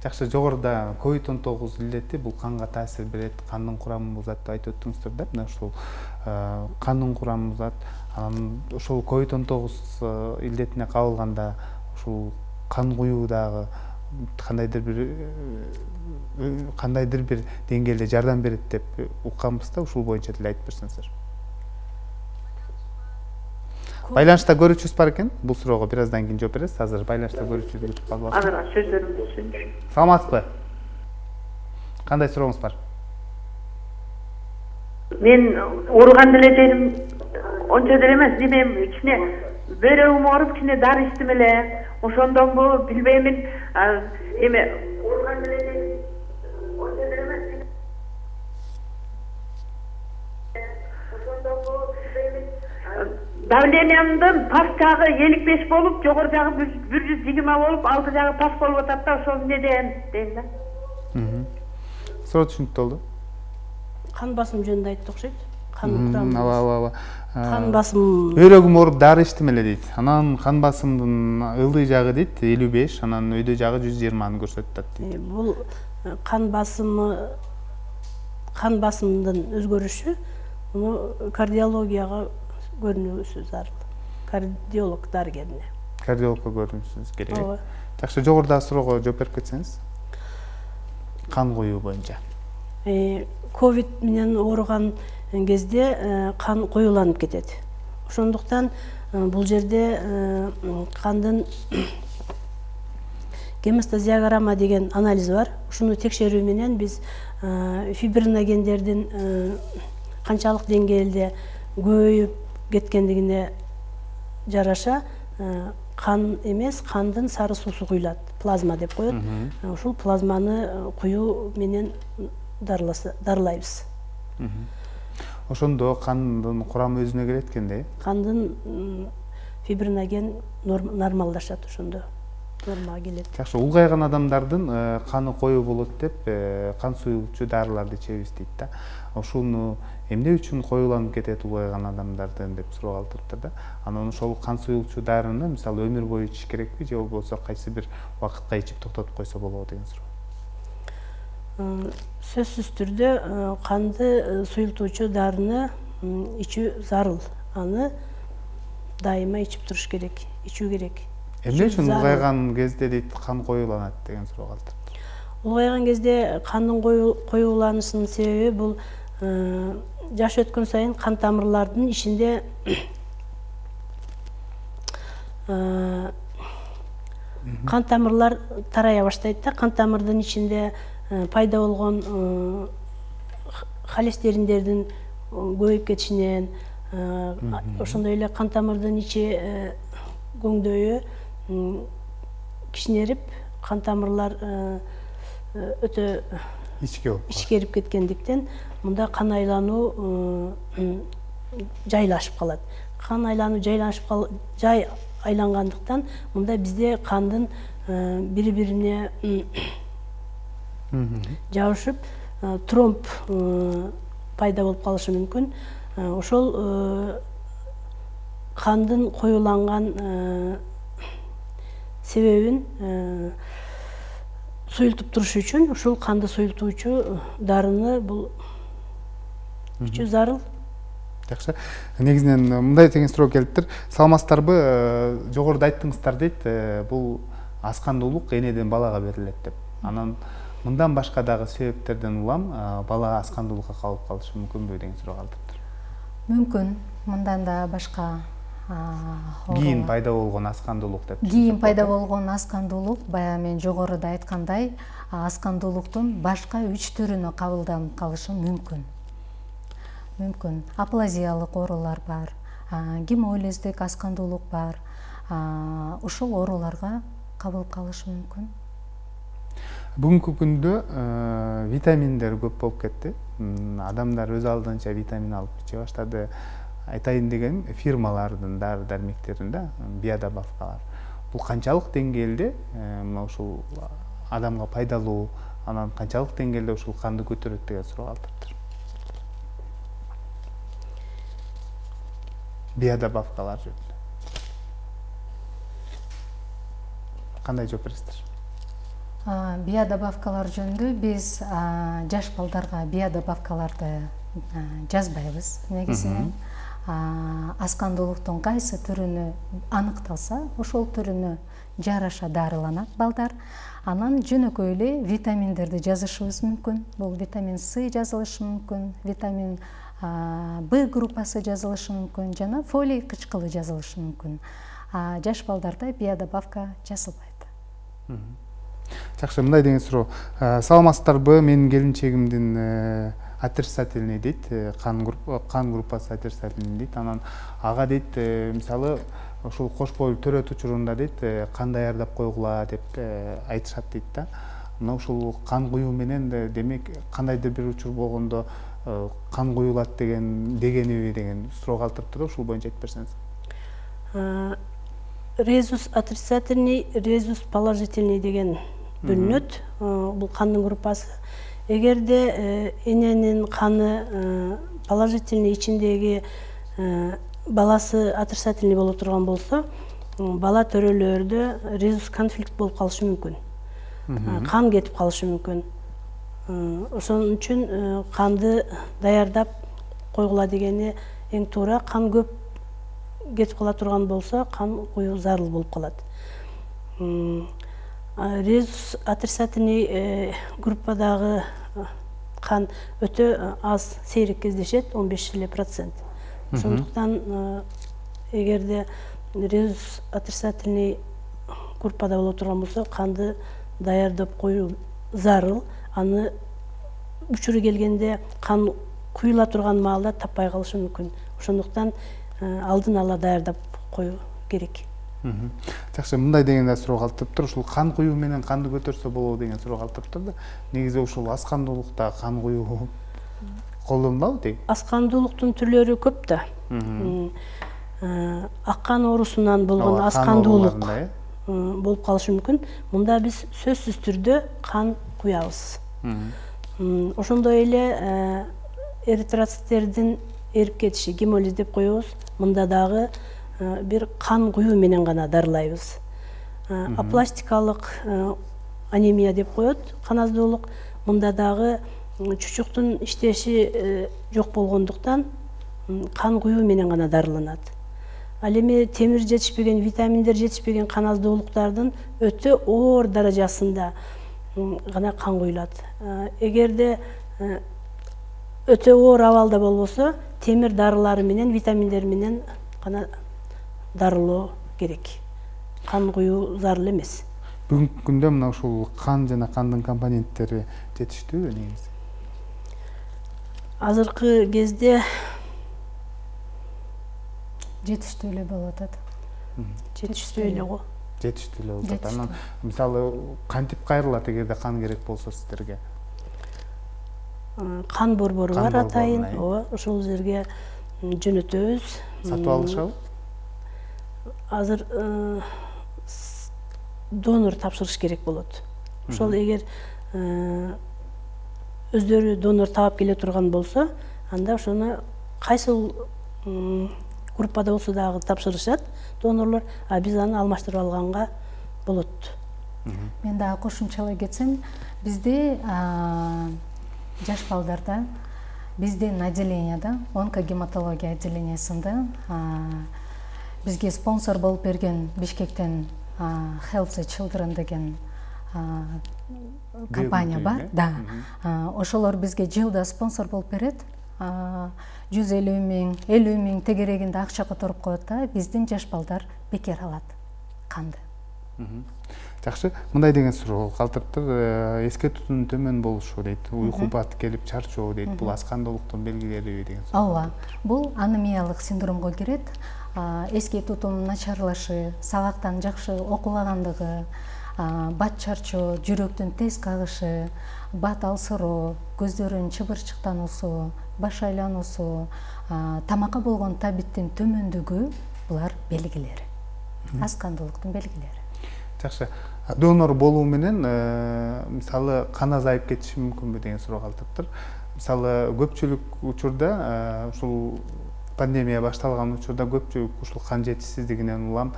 Жакшы, жогоруда COVID-19 илдети бул канга таасир берет, кандын курамын бузат деп айтып өттүңүздөр да. Мына ушул кандын курамын бузат. Анан ошол COVID-19 илдетине кабылганда ушул кан куюу дагы кандайдыр бир деңгээлде жардам берет деп укканбыз да. Ушул боюнча деле айтып берсеңиздер. Байланышта көрүүчүбүз бар экен. Бул суроого бир аздан кийин жооп бересиз. Азыр байланышта көрүүчүбүз күтүп калып атат. Азыр сөздөрүмдү түшүнчү. Саламатсызбы? Кандай сурооңуз бар? Мен ооруган деле дедим, ончо деле эмес, демем кичине бөйрөгүм ооруп, кичине дары ичтим эле. Ошондонбу билбеймин. Эме ооруган деле дедим, ончо деле эмес. Ошондонбу билбеймин. Давлениямдын паст жагы 55 болуп, жогору жагы 120 болуп, алты жагы паст болуп атат да, ошол неден дейм да. Суроо түшүнүктүү болду. Кан басым жөнүндө айтты окшойт. Кан курамы. Ооба. Кан басым Бөйрөгүм ооруп дары ичтим эле дейт. Анан кан басымдын ылдый жагы дейт 55, анан өйдө жагы 120 көрсөтүп атат дейт. бул кан басымдын өзгөрүшү муну кардиологияга көрүнүүсү зарыл. Кардиолог дарыгерине. Кардиологко көрүнүшүңүз керек. Ооба. Жакшы, жогорудагы суроого жооп берип кетсеңиз. Кан куюу боюнча. Ковид менен ооруган кезде кан коюланып кетет. Ошондуктан бул жерде кандын гемостазиограмма деген анализ бар. Ушуну текшерүү менен биз фибриногендердин канчалык деңгээлде көбөйүп кеткендигине жараша кан эмес, кандын сары суусу куюлат. Плазма деп коет. Ушул плазманы куюу менен дарылайбыз. Ошондо кандын курамы өзүнө келет экенде. Кандын фибриноген нормалдашат ошондо. Нормага келет. Жакшы, улгайган адамдардын каны коюу болот деп кан суюлчу дарыларды ичебиз дейт да. Ошуну эмне үчүн коюланып кетет улгайган адамдардын деп суроо калтырыптыр да. Анан ошол кан суюлчу дарыны мисалы өмүр бою ичиш керекпи же болбосо кайсы бир убакытка ичип токтотуп койсо болобу деген суроо. Сөзсүз түрдө канды суюлтуучу дарыны ичүү зарыл. Аны дайыма ичип туруш керек, ичүү керек. Эмне үчүн улгайган кезде дейт кан коюланат деген суроо калтырыптыр. Улгайган кезде кандын коюланышынын себеби бул жаш өткөн сайын кан тамырлардын ичинде кан тамырлар тарая баштайт да. Кан тамырдын ичинде пайда болгон холестериндердин көбөйүп кетишинен, ошондой эле кан тамырдын ичи көңдөйү кичинерип, кан тамырлар өтө ичкерип кеткендиктен мында кан айлануу жайлашып калат. Кан айлануу жай айлангандыктан мында бизде кандын бири-бирине жабышып тромб пайда болуп калышы мүмкүн. Ошол кандын коюланган себебин суюлтуп туруш үчүн ушул канды суюлтуучу дарыны бул ичүү зарыл. Жакшы. Негизинен мындай деген суроо келиптир. Саламатсыздарбы? Жогоруда айттыңыздар дейт, бул аз кандуулук энеден балага берилет деп. Анан Мындан башка дагы себептерден улам бала аз кандуулукка калып калышы мүмкүнбү деген суроо калтырыптыр. Мүмкүн мындан да башка Кийин пайда болгон аз кандуулук деп. Кийин пайда болгон аз кандуулук, баягы мен жогоруда айткандай, аз кандуулуктун башка 3 түрүнө кабылданып калышы мүмкүн. Мүмкүн. Аплазиялык оорулар бар, гемолиздик аз кандуулук бар. Ушул ооруларга кабылып калышы мүмкүн. Бүгүнкү күндө витаминдер көп болуп кетти. Адамдар өз алдынча витамин алып иче баштады. Айтайын деген фирмалардын дары дармектеринде биодобавкалар. Бул канчалык деңгээлде ушул адамга пайдалуу, анан канчалык деңгээлде ушул канды көтөрөт деген суроо калтырыптыр. Биодобавкалар жөнүндө кандай жооп бересиздер? Биодобавкалар жөнүндө биз жаш балдарга биодобавкаларды жазбайбыз. Негизинен аз кандуулуктун кайсы түрүнө аныкталса, ошол түрүнө жараша дарыланат балдар. Анан жөнөкөй эле витаминдерди жазышыбыз мүмкүн. Бул витамин С жазылышы мүмкүн, витамин Б группасы жазылышы мүмкүн, жана фолий кычкылы жазылышы мүмкүн. Жаш балдарда биодобавка жасалбайт. Жакшы, мындай деген суроо. Саламатсыздарбы? Менин келинчегимдин отрицательный дейт, кан группасы отрицательный дейт. Анан ага дейт, мисалы ушул кош бойлуу төрөт учурунда дейт, кан даярдап койгула деп айтышат дейт да. Мына ушул кан куюу менен демек кандайдыр бир учур болгондо кан куюлат дегениби деген суроо калтырыптыр да, ушул боюнча айтып берсеңиз. Резус отрицательный, резус положительный деген бөлүнөт. Бул кандын группасы. Эгерде эненин каны положительный ичиндеги баласы отрицательный боло турган болсо, бала төрөлөрдө резус конфликт болуп калышы мүмкүн. Кан кетип калышы мүмкүн. Ошон үчүн канды даярдап койгула дегени эң туура. Кан көп кетип кала турган болсо, кан куюу зарыл болуп калат. Резус отрицательный группадагы кан өтө аз, сейрек кездешет, 15%. Ошондуктан эгерде резус отрицательный группада боло турган болсо, канды даярдап коюу зарыл. Аны учуру келгенде кан куюла турган маалда таппай калышы мүмкүн. Ошондуктан алдын ала даярдап коюу керек. Жакшы, мындай деген суроо калтырыптыр. Ушул кан куюу менен канды көтөрсө болобу деген суроо калтырыптыр да. Негизи ушул аз кандуулукта кан куюу колдонулабы дейт? Аз кандуулуктун түрлөрү көп да. Ак кан оорусунан болгон аз кандуулук болуп калышы мүмкүн. Мында биз сөзсүз түрдө кан куябыз. Ошондой эле эритроциттердин эрип кетиши, гемолиз деп коебуз. Мында дагы бир кан куюу менен гана дарылайбыз. Апластикалык анемия деп коет, кан аздуулук. Мында дагы чучуктун иштеши жок болгондуктан кан куюу менен гана дарыланат. Ал эми темир жетишпеген, витаминдер жетишпеген кан аздуулуктардын өтө оор даражасында гана кан куюлат. Эгерде өтө оор абалда болбосо, темир дарылары менен, витаминдер менен гана дарылоо керек. Кан куюу зарыл эмес. Бүгүнкү күндө мына ушул кан жана кандын компоненттери жетиштүүбү негизи? Азыркы кезде жетиштүү эле болуп атат. Жетиштүү эле го. Жетиштүү эле болуп атат. Анан мисалы кантип кайрылат эгерде кан керек болсо сиздерге? Кан борбору бар атайын. Ооба, ошол жерге жөнөтөбүз. Сатып алышабы? Азыр донор тапшырыш керек болот. Ошол эгер өздөрү донор таап келе турган болсо, анда ошону кайсыл группада болсо дагы тапшырышат донорлор, а биз аны алмаштырып алганга болот. Мен дагы кошумчалай кетсем, бизде жаш балдарда биздин отделенияда, онкогематология отделениясында бизге спонсор болуп берген Бишкектен Healthy Children деген компания бар, да. Ошолор бизге жылда спонсор болуп берет. 150 миң, 50 миң тегерегинде акча которуп коет да, биздин жаш балдар бекер алат канды. Жакшы, мындай деген суроо калтырыптыр, эске тутуунун төмөн болушу дейт, уйку бат келип чарчоо дейт, бул аз кандуулуктун белгилери деген суроо. Ооба, бул анемиялык синдромго кирет. Эске тутум начарлашы, сабактан жакшы окубагандыгы, бат чарчоо, жүрөктүн тез кагышы, бат алсыроо, көздөрүнүн чыбырчыктануусу, баш айлануусу, тамакка болгон табиттин төмөндүгү булар белгилери. Аз кандуулуктун белгилери. Жакшы. Донор болуу менен мисалы кан азайып кетиши мүмкүнбү деген суроо калтырыптыр. Мисалы көпчүлүк учурда ушул пандемия башталган учурда көпчүлүк ушул кан жетишсиздигинен улам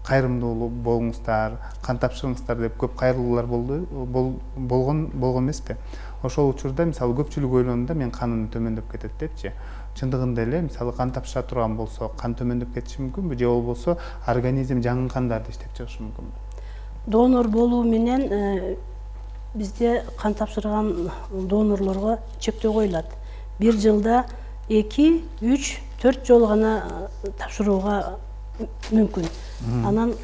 кайрымдуу болуңуздар, кан тапшырыңыздар деп көп кайрылуулар болгон эмеспи? Ошол учурда мисалы көпчүлүк ойлонду да, мен каным төмөндөп кетет депчи. Чындыгында эле мисалы кан тапшыра турган болсо, кан төмөндөп кетиши мүмкүнбү, же болбосо организм жаңы кандарды иштеп чыгышы мүмкүнбү? Донор болуу менен бизде кан тапшырган донорлорго чектөө коюлат. Бир жылда 2, 3, 4 жолу гана тапшырууга мүмкүн. Анан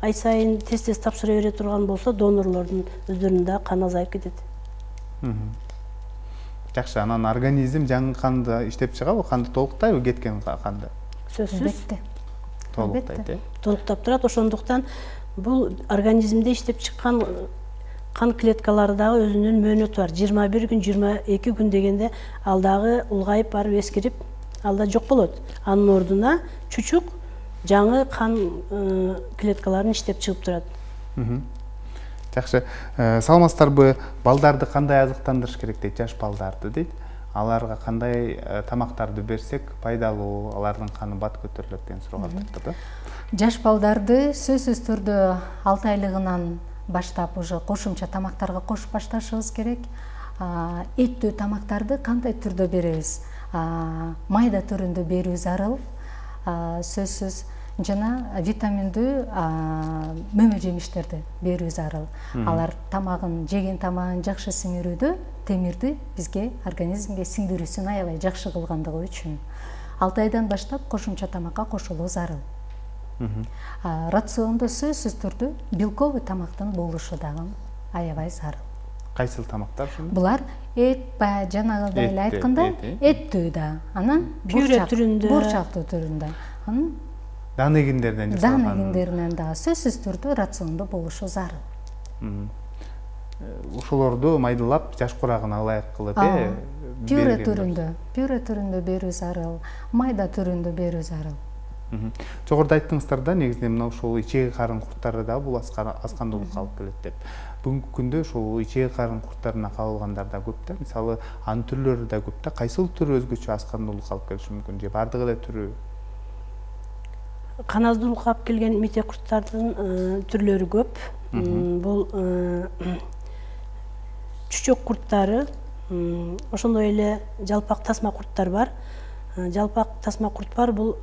ай сайын тез тапшыра бере турган болсо, донорлордун өздөрүндө кан азайып кетет. Жакшы, анан организм жаңы канды иштеп чыгабы, канды толуктайбы, кеткен канды? Сөзсүз. Толуктайт, толуктап турат. Ошондуктан бул организмде иштеп чыккан кан клеткалары дагы өзүнүн мөөнөтү бар. 21 күн, 22 күн дегенде ал дагы улгайып барып эскирип, алда жок болот. Анын ордуна чучук жаңы кан клеткаларын иштеп чыгып турат. Жакшы, саламатсыздарбы, балдарды кандай азыктандырыш керек дейт, жаш балдарды дейт. Аларга кандай тамактарды берсек пайдалуу, алардын каны бат көтөрүлөт деген суроо калтырыптыр да. Жаш балдарды сөзсүз түрдө 6 айлыгынан баштап уже кошумча тамактарга кошуп башташыбыз керек. Эттүү тамактарды кандай түрдө беребиз? Майда түрүндө берүү зарыл. Сөзсүз жана витаминдүү мөмө жемиштерди берүү зарыл. Алар тамагын, жеген тамагын жакшы сиңирүүдө темирди бизге организмге сиңдирүүсүн аябай жакшы кылгандыгы үчүн 6 айдан баштап кошумча тамакка кошулуу зарыл. Рациондо сөзсүз түрдө белковый тамактын болушу дагы аябай зарыл. Кайсыл тамактар ушул? Булар эт, жанагыдай эле айтканда, эттүү да, анан пюре түрүндө, бурчактуу түрүндө. Анан дан эгиндеринен жасалган. Дан эгиндеринен да сөзсүз түрдө рациондо болушу зарыл. Ушулорду майдалап жаш курагына ылайык кылып, пюре түрүндө берүү зарыл, майда түрүндө берүү зарыл. Жогоруда айттыңыздар да, негизинен мына ушул ичеги карын курттары да бул аз кандуулукка алып келет деп. Бүгүнкү күндө ушул ичеги карын курттарына кабылгандар да көп да. Мисалы, анын түрлөрү да көп да. Кайсыл түрү өзгөчө аз кандуулукка алып келиши мүмкүн, же бардыгы эле түрү? Кан аздуулукка алып келген мите курттардын түрлөрү көп. Бул чүчөк курттары, ошондой эле жалпак тасма курттар бар. Жалпак тасма курт бар, бул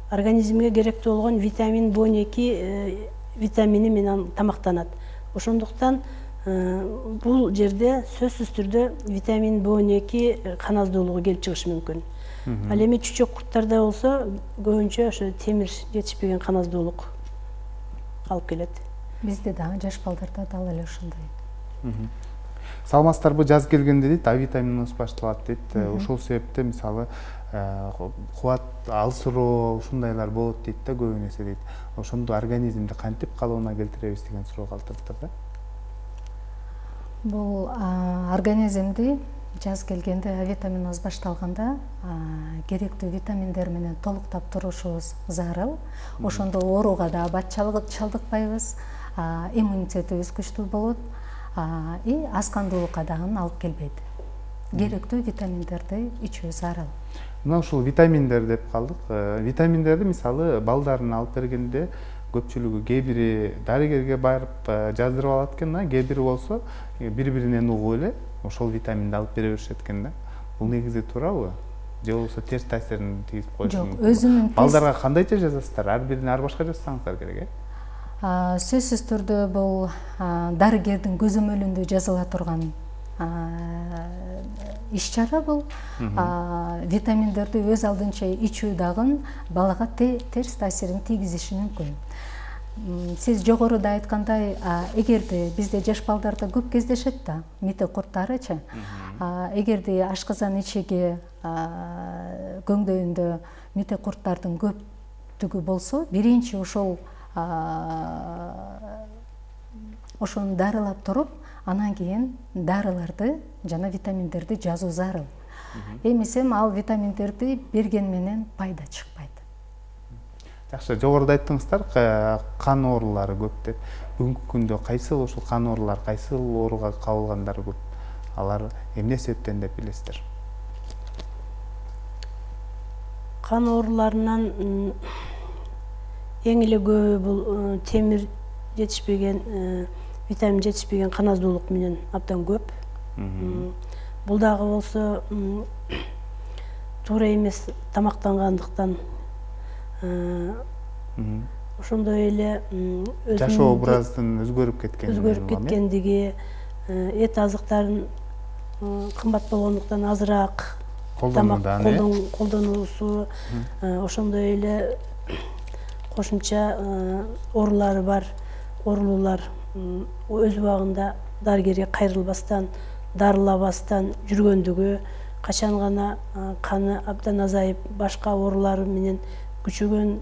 организмге керектүү болгон витамин B12 витамини менен тамактанат. Ошондуктан бул жерде сөзсүз түрдө витамин B12 кан аздуулугу келип чыгышы мүмкүн. Ал эми чүчөк курттарда болсо көбүнчө ошо темир жетишпеген кан аздуулук алып келет. Бизде дагы жаш балдарда дал эле ошондой. Саламатсыздарбы, жаз келгенде дейт, А витамининин башталат дейт. Ошол себепте мисалы кубат алсыроо ушундайлар болот дейт да, көбү нерсе дейт. Ошондо организмди кантип калыбына келтиребиз деген суроо калтырыптыр да. Бул организмди жаз келгенде А витаминибиз башталганда керектүү витаминдер менен толуктап турушубуз зарыл. Ошондо ооруга да бат чалдыкпайбыз, иммунитетибиз күчтүү болот. Аз кандуулукка дагы алып келбейт. Керектүү витаминдерди ичүү зарыл. Мына ушул витаминдер деп калдык. Витаминдерди мисалы балдарына алып бергенде көпчүлүгү кээ бири дарыгерге барып жаздырып алат экен, кээ бири болсо бири-биринен угуп эле ошол витаминди алып бере беришет экен да. Бул негизи туурабы? Же болбосо терс таасирин тийгизип коюшу мүмкүн? Жок, өзүнүн балдарга кандайча жазасыздар? Ар бирине ар башка жазсаңыздар керек, Сөзсүз түрдө бул дарыгердин көзөмөлүндө жазыла турган иш чара бул. Витаминдерди өз алдынча ичүү дагы балага терс таасирин тийгизиши мүмкүн. Сиз жогоруда айткандай, эгерде бизде жаш балдарда көп кездешет да, мите курттарычы. Эгерде ашказан ичеги көңдөйүндө мите курттардын көптүгү болсо, биринчи ошону дарылап туруп, анан кийин дарыларды жана витаминдерди жазуу зарыл. Эмесем ал витаминдерди берген менен пайда чыкпайт. Жакшы, жогоруда айттыңыздар, кан оорулары көп деп. Бүгүнкү күндө кайсыл ушул кан оорулар, кайсыл ооруга кабылгандар көп? Алар эмне себептен деп билесиздер? Кан ооруларынан эң эле көбү бул темир жетишпеген, витамин жетишпеген кан аздуулук менен абдан көп. Бул дагы болсо туура эмес тамактангандыктан, ошондой эле жашоо образдын өзгөрүп кеткендиги, эт азыктарын кымбат болгондуктан азыраак колдонуусу, ошондой эле кошумча оорулары бар, оорулуулар өз убагында дарыгерге кайрылбастан, дарылабастан жүргөндүгү, качан гана каны абдан азайып, башка оорулары менен күчөгөн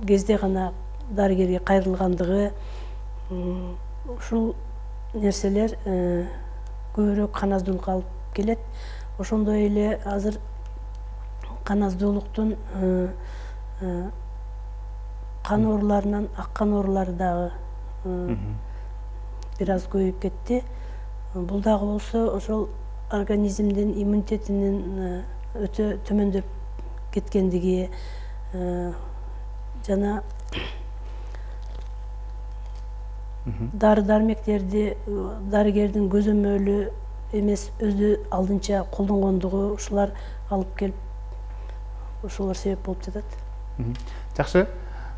кезде гана дарыгерге кайрылгандыгы, ушул нерселер көбүрөөк кан аздуулукка алып келет. Ошондой эле азыр кан аздуулуктун кан ооруларынан ак кан оорулары дагы бир аз көбөйүп кетти. Бул дагы болсо ошол организмдин иммунитетинин өтө төмөндөп кеткендиги жана дары-дармектерди дарыгердин көзөмөлү эмес, өзү алдынча колдонгондугу, ушулар алып келип, ушулар себеп болуп жатат. Жакшы.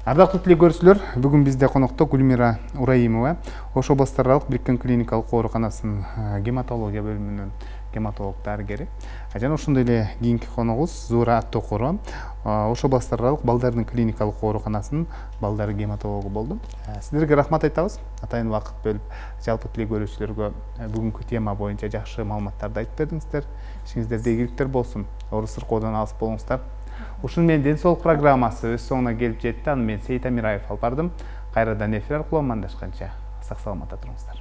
Ардактуу телекөрүүчүлөр, бүгүн бизде конокто Гүлмира Ураимова, Ош областык бириккен клиникалык ооруканасынын гематология бөлүмүнүн гематолог дарыгери. Жана ошондой эле кийинки коногубуз Зуура Аттокурова, Ош областык балдардын клиникалык ооруканасынын балдар гематологу болду. Сиздерге рахмат айтабыз. Атайын убакыт бөлүп, жалпы телекөрүүчүлөргө бүгүнкү тема боюнча жакшы маалыматтарды айтып бердиңиздер. Ишиңиздерде ийгиликтер болсун. Оору сыркоодон алыс болуңуздар. Ушун менен ден соолук программасы өз соңуна келип жетти. Аны мен Сейит Амираев алып бардым. Кайрадан эфир аркылуу амандашканча сак саламатта туруңуздар.